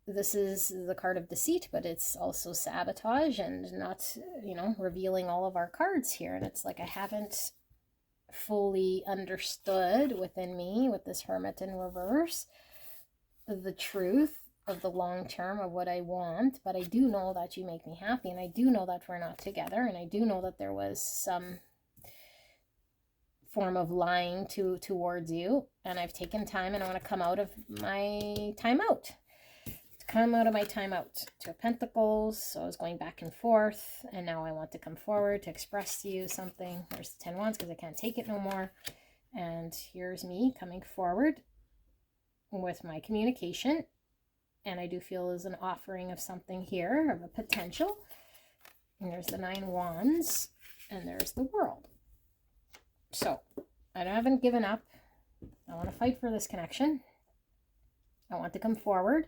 this is the card of deceit, but it's also sabotage and not, you know, revealing all of our cards here. And it's like I haven't fully understood within me with this Hermit in reverse the truth of the long term of what I want. But I do know that you make me happy, and I do know that we're not together, and I do know that there was some form of lying towards you, and I've taken time and I want to come out of my time out. come out of my timeout. Two of Pentacles, so I was going back and forth, and now I want to come forward to express to you something. There's the 10 Wands because I can't take it no more. And here's me coming forward with my communication, and I do feel there's an offering of something here, of a potential. And there's the 9 Wands, and there's the World. So I haven't given up. I want to fight for this connection. I want to come forward,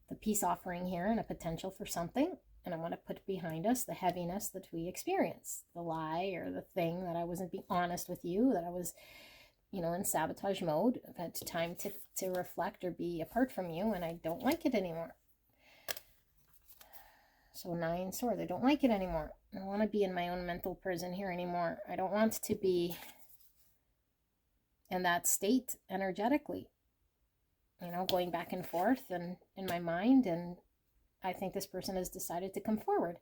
the peace offering here, and a potential for something. And I want to put behind us the heaviness that we experience, the lie or the thing that I wasn't being honest with you, that I was, you know, in sabotage mode. I've had time to reflect or be apart from you, and I don't like it anymore. So 9 Swords, I don't like it anymore. I don't want to be in my own mental prison here anymore. I don't want to be in that state energetically, you know, going back and forth and in my mind. And I think this person has decided to come forward.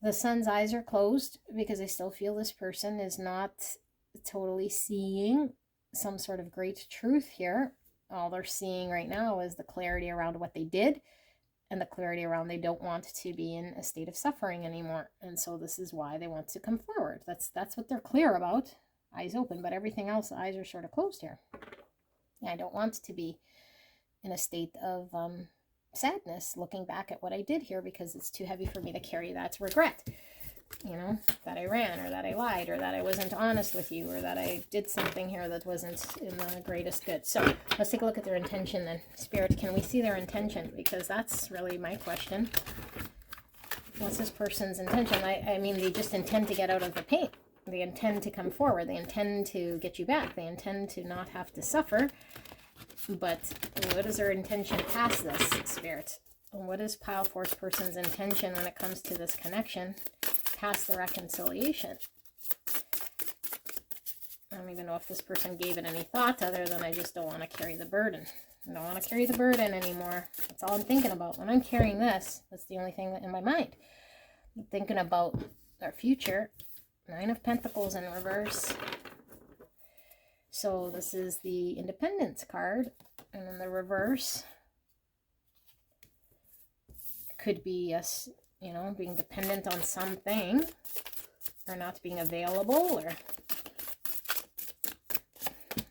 The Sun's eyes are closed because I still feel this person is not totally seeing some sort of great truth here. All they're seeing right now is the clarity around what they did, and the clarity around they don't want to be in a state of suffering anymore. And so this is why they want to come forward. That's what they're clear about. Eyes open, but everything else, the eyes are sort of closed here. Yeah, I don't want to be in a state of sadness looking back at what I did here, because it's too heavy for me to carry. That's regret. You know, that I ran, or that I lied, or that I wasn't honest with you, or that I did something here that wasn't in the greatest good. So let's take a look at their intention then. Spirit, can we see their intention? Because that's really my question. What's this person's intention? I mean, they just intend to get out of the pain. They intend to come forward. They intend to get you back. They intend to not have to suffer. But what is their intention past this, Spirit? What is Pile Force person's intention when it comes to this connection past the reconciliation? I don't even know if this person gave it any thought other than I just don't want to carry the burden. I don't want to carry the burden anymore. That's all I'm thinking about. When I'm carrying this, that's the only thing in my mind. I'm thinking about our future. 9 of Pentacles in reverse. So this is the Independence card. And in the reverse could be us, you know, being dependent on something, or not being available, or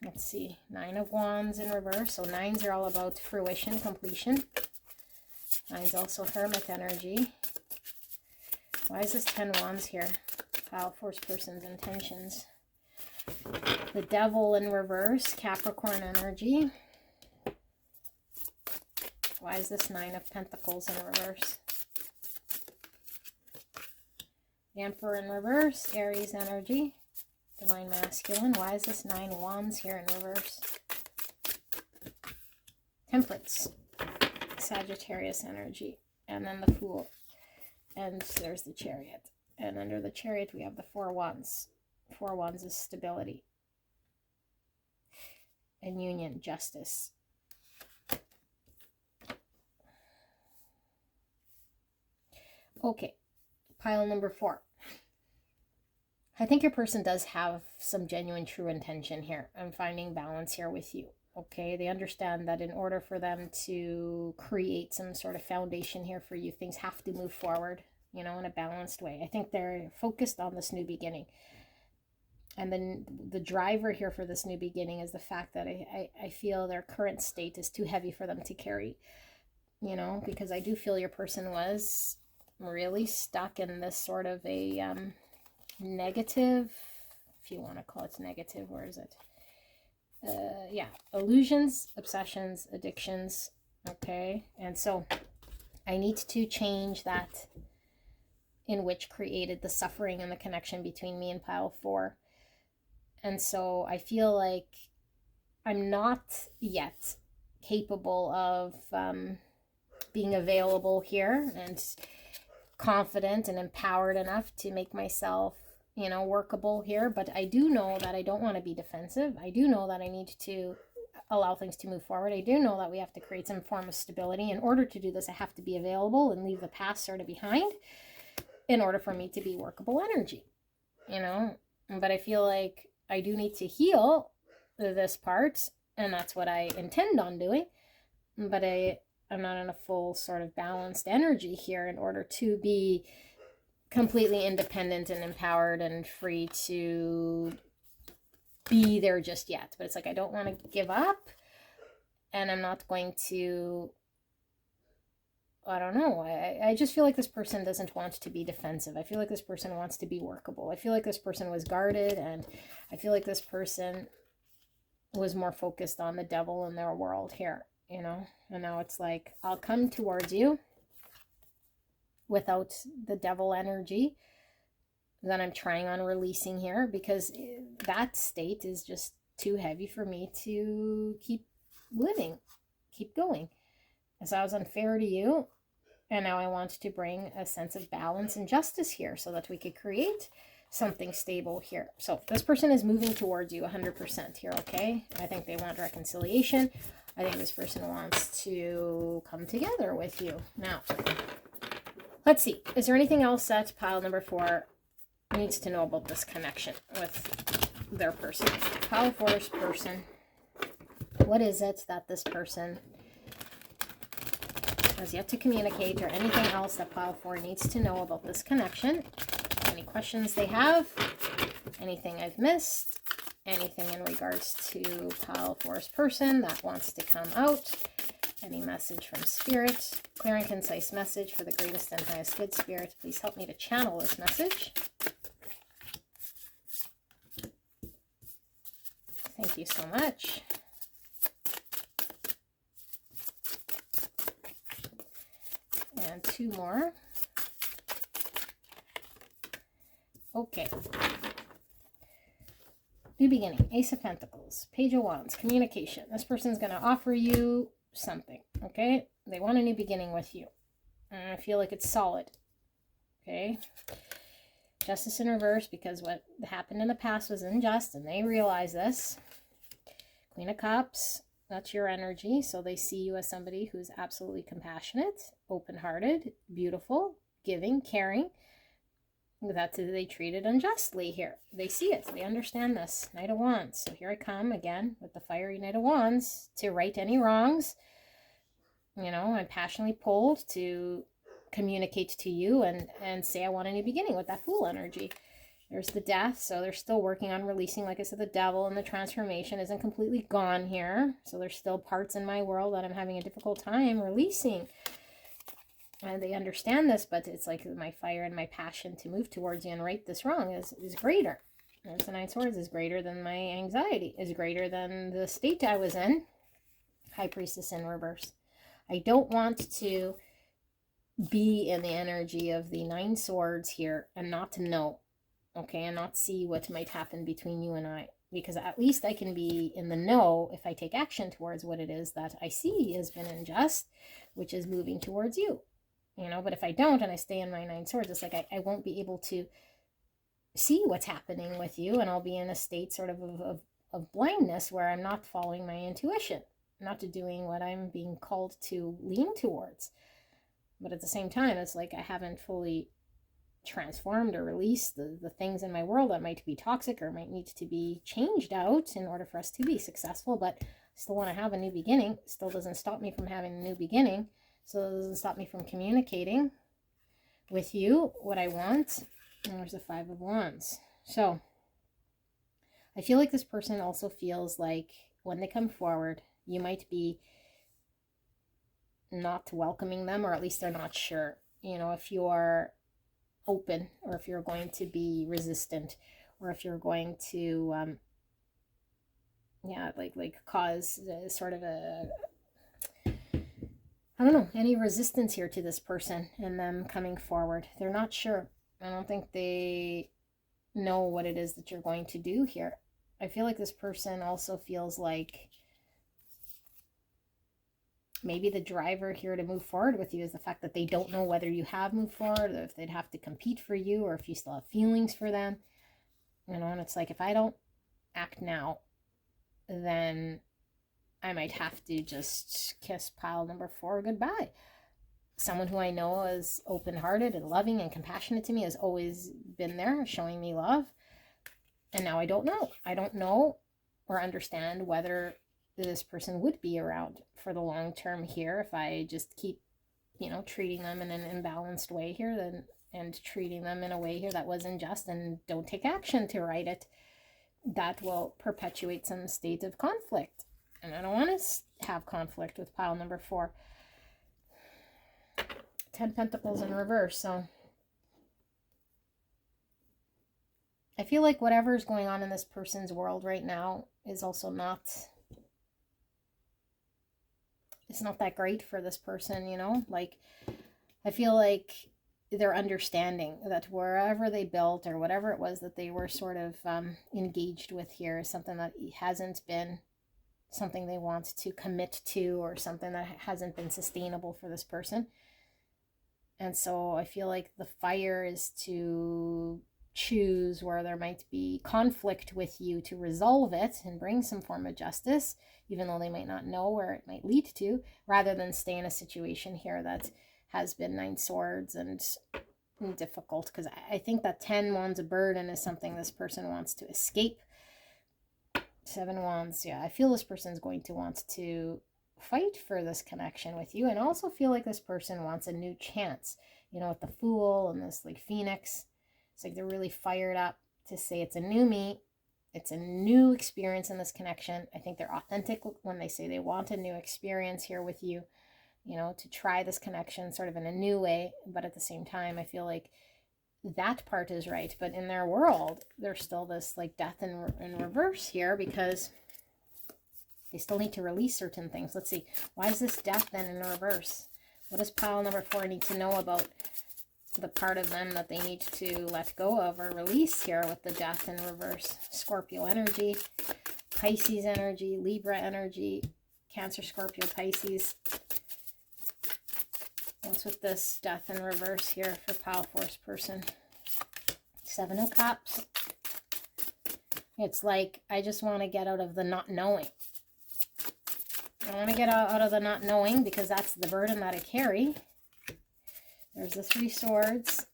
let's see, 9 of Wands in reverse. So 9s are all about fruition, completion. 9's also Hermit energy. Why is this 10 Wands here? Pile Force person's intentions. The Devil in reverse, Capricorn energy. Why is this 9 of Pentacles in reverse? The Emperor in reverse, Aries energy. Divine Masculine. Why is this 9 Wands here in reverse? Temperance, Sagittarius energy. And then the Fool. And there's the Chariot. And under the Chariot we have the 4 Wands. 4 Wands is stability and union, justice. Okay, pile number 4. I think your person does have some genuine true intention here. I'm finding balance here with you. Okay, they understand that in order for them to create some sort of foundation here for you, things have to move forward, you know, in a balanced way. I think they're focused on this new beginning. And then the driver here for this new beginning is the fact that I feel their current state is too heavy for them to carry, you know, because I do feel your person was really stuck in this sort of a negative, if you want to call it negative, where is it? Yeah, illusions, obsessions, addictions. Okay, and so I need to change that, in which created the suffering and the connection between me and Pile 4. And so I feel like I'm not yet capable of being available here and confident and empowered enough to make myself, you know, workable here. But I do know that I don't want to be defensive. I do know that I need to allow things to move forward. I do know that we have to create some form of stability. In order to do this, I have to be available and leave the past sort of behind in order for me to be workable energy, you know. But I feel like I do need to heal this part, and that's what I intend on doing. But I'm not in a full sort of balanced energy here in order to be completely independent and empowered and free to be there just yet. But it's like I don't want to give up, and I'm not going to, I don't know. I just feel like this person doesn't want to be defensive. I feel like this person wants to be workable. I feel like this person was guarded, and I feel like this person was more focused on the devil in their world here, you know? And now it's like, I'll come towards you without the devil energy that I'm trying on releasing here, because that state is just too heavy for me to keep living, keep going. So I was unfair to you, and now I want to bring a sense of balance and justice here so that we could create something stable here. So this person is moving towards you 100% here, okay? I think they want reconciliation. I think this person wants to come together with you. Now, let's see. Is there anything else that pile number 4 needs to know about this connection with their person? Pile 4's person. What is it that this person has yet to communicate, or anything else that pile 4 needs to know about this connection? Any questions they have, anything I've missed, anything in regards to pile 4's person that wants to come out, any message from Spirit, clear and concise message for the greatest and highest good. Spirit, please help me to channel this message. Thank you so much. And 2 more. Okay. New beginning. Ace of Pentacles. Page of Wands. Communication. This person's going to offer you something. Okay. They want a new beginning with you. And I feel like it's solid. Okay. Justice in reverse, because what happened in the past was unjust, and they realize this. Queen of Cups. That's your energy. So they see you as somebody who's absolutely compassionate, open-hearted, beautiful, giving, caring. That they treated unjustly here. They see it. They understand this. Knight of Wands. So here I come again with the fiery Knight of Wands to right any wrongs. You know, I'm passionately pulled to communicate to you and say I want a new beginning with that Fool energy. There's the Death. So they're still working on releasing. Like I said, the devil and the transformation isn't completely gone here. So there's still parts in my world that I'm having a difficult time releasing. And they understand this, but it's like my fire and my passion to move towards you and right this wrong is greater. There's the Nine of Swords is greater than my anxiety, is greater than the state I was in. High Priestess in reverse. I don't want to be in the energy of the 9 swords here and not to know, okay, and not see what might happen between you and I. Because at least I can be in the know if I take action towards what it is that I see has been unjust, which is moving towards you. You know, but if I don't and I stay in my 9 swords, it's like I won't be able to see what's happening with you, and I'll be in a state sort of blindness where I'm not following my intuition, not doing what I'm being called to lean towards. But at the same time, it's like I haven't fully transformed or released the things in my world that might be toxic or might need to be changed out in order for us to be successful. But I still want to have a new beginning. Still doesn't stop me from having a new beginning. So it doesn't stop me from communicating with you what I want. And there's the 5 of Wands. So I feel like this person also feels like when they come forward, you might be not welcoming them, or at least they're not sure. You know, if you're open, or if you're going to be resistant, or if you're going to, like cause sort of a, I don't know, any resistance here to this person and them coming forward. They're not sure. I don't think they know what it is that you're going to do here. I feel like this person also feels like maybe the driver here to move forward with you is the fact that they don't know whether you have moved forward, or if they'd have to compete for you, or if you still have feelings for them. You know, and it's like, if I don't act now, then I might have to just kiss pile number 4 goodbye. Someone who I know is open-hearted and loving and compassionate to me has always been there, showing me love. And now I don't know. I don't know or understand whether this person would be around for the long term here if I just keep, you know, treating them in an imbalanced way here, then, and treating them in a way here that was unjust, and don't take action to right it. That will perpetuate some state of conflict. And I don't want to have conflict with pile number 4. 10 Pentacles in reverse. So I feel like whatever's going on in this person's world right now is also not, it's not that great for this person, you know? Like, I feel like they're understanding that wherever they built or whatever it was that they were sort of engaged with here is something that hasn't been something they want to commit to, or something that hasn't been sustainable for this person. And so I feel like the fire is to choose where there might be conflict with you to resolve it and bring some form of justice, even though they might not know where it might lead to, rather than stay in a situation here that has been 9 swords and difficult. Because I think that 10 wands of burden is something this person wants to escape. 7 wands, yeah, I feel this person's going to want to fight for this connection with you. And I also feel like this person wants a new chance, you know, with the Fool and this like Phoenix. It's like they're really fired up to say it's a new me, it's a new experience in this connection. I think they're authentic when they say they want a new experience here with you, you know, to try this connection sort of in a new way. But at the same time, I feel like that part is right, but in their world there's still this like death in reverse here, because they still need to release certain things. Let's see, why is this death then in reverse? What does pile number 4 need to know about the part of them that they need to let go of or release here with the death in reverse? Scorpio energy, Pisces energy, Libra energy, Cancer, Scorpio, Pisces. What's with this death in reverse here for pile 4's person? 7 of Cups. It's like, I just want to get out of the not knowing. I want to get out of the not knowing, because that's the burden that I carry. There's the 3 swords,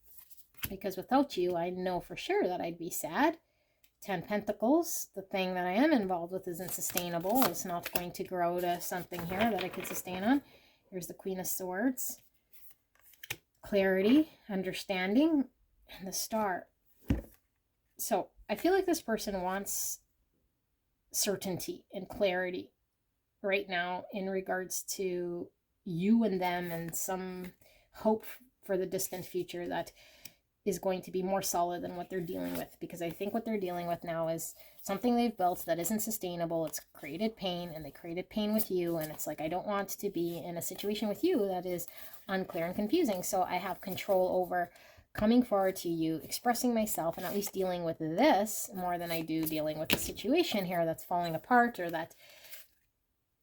because without you, I know for sure that I'd be sad. 10 Pentacles, the thing that I am involved with isn't sustainable. It's not going to grow to something here that I could sustain on. Here's the Queen of Swords. Clarity, understanding, and the Star. So I feel like this person wants certainty and clarity right now in regards to you and them, and some hope for the distant future that is going to be more solid than what they're dealing with. Because I think what they're dealing with now is something they've built that isn't sustainable. It's created pain, and they created pain with you, and it's like, I don't want to be in a situation with you that is unclear and confusing. So I have control over coming forward to you, expressing myself, and at least dealing with this more than I do dealing with the situation here that's falling apart, or that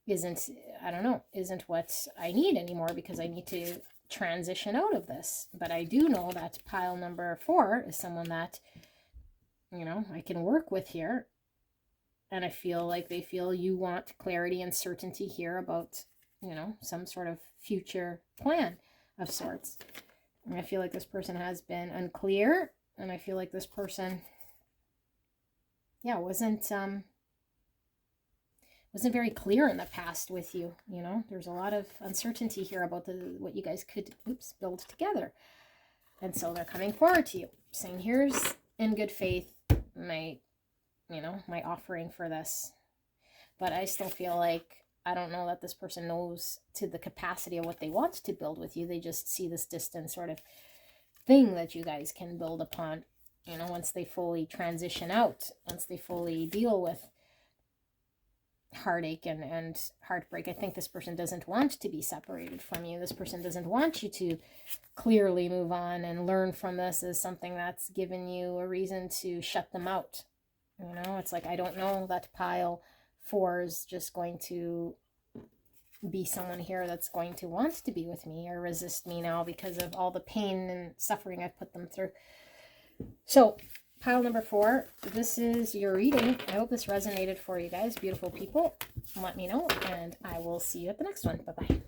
isn't, I don't know, isn't what I need anymore, because I need to transition out of this. But I do know that pile number 4 is someone that, you know, I can work with here. And I feel like they feel you want clarity and certainty here about, you know, some sort of future plan of sorts. And I feel like this person has been unclear, and I feel like this person, yeah, wasn't very clear in the past with you. You know, there's a lot of uncertainty here about what you guys could, build together. And so they're coming forward to you, saying, here's, in good faith, my offering for this. But I still feel like, I don't know that this person knows to the capacity of what they want to build with you. They just see this distant sort of thing that you guys can build upon, you know, once they fully transition out, once they fully deal with heartache and heartbreak. I think this person doesn't want to be separated from you. This person doesn't want you to clearly move on and learn from this as something that's given you a reason to shut them out. You know, it's like, I don't know that pile 4 is just going to be someone here that's going to want to be with me or resist me now because of all the pain and suffering I've put them through. So pile number 4, this is your reading. I hope this resonated for you guys, beautiful people. Let me know, and I will see you at the next one. Bye-bye.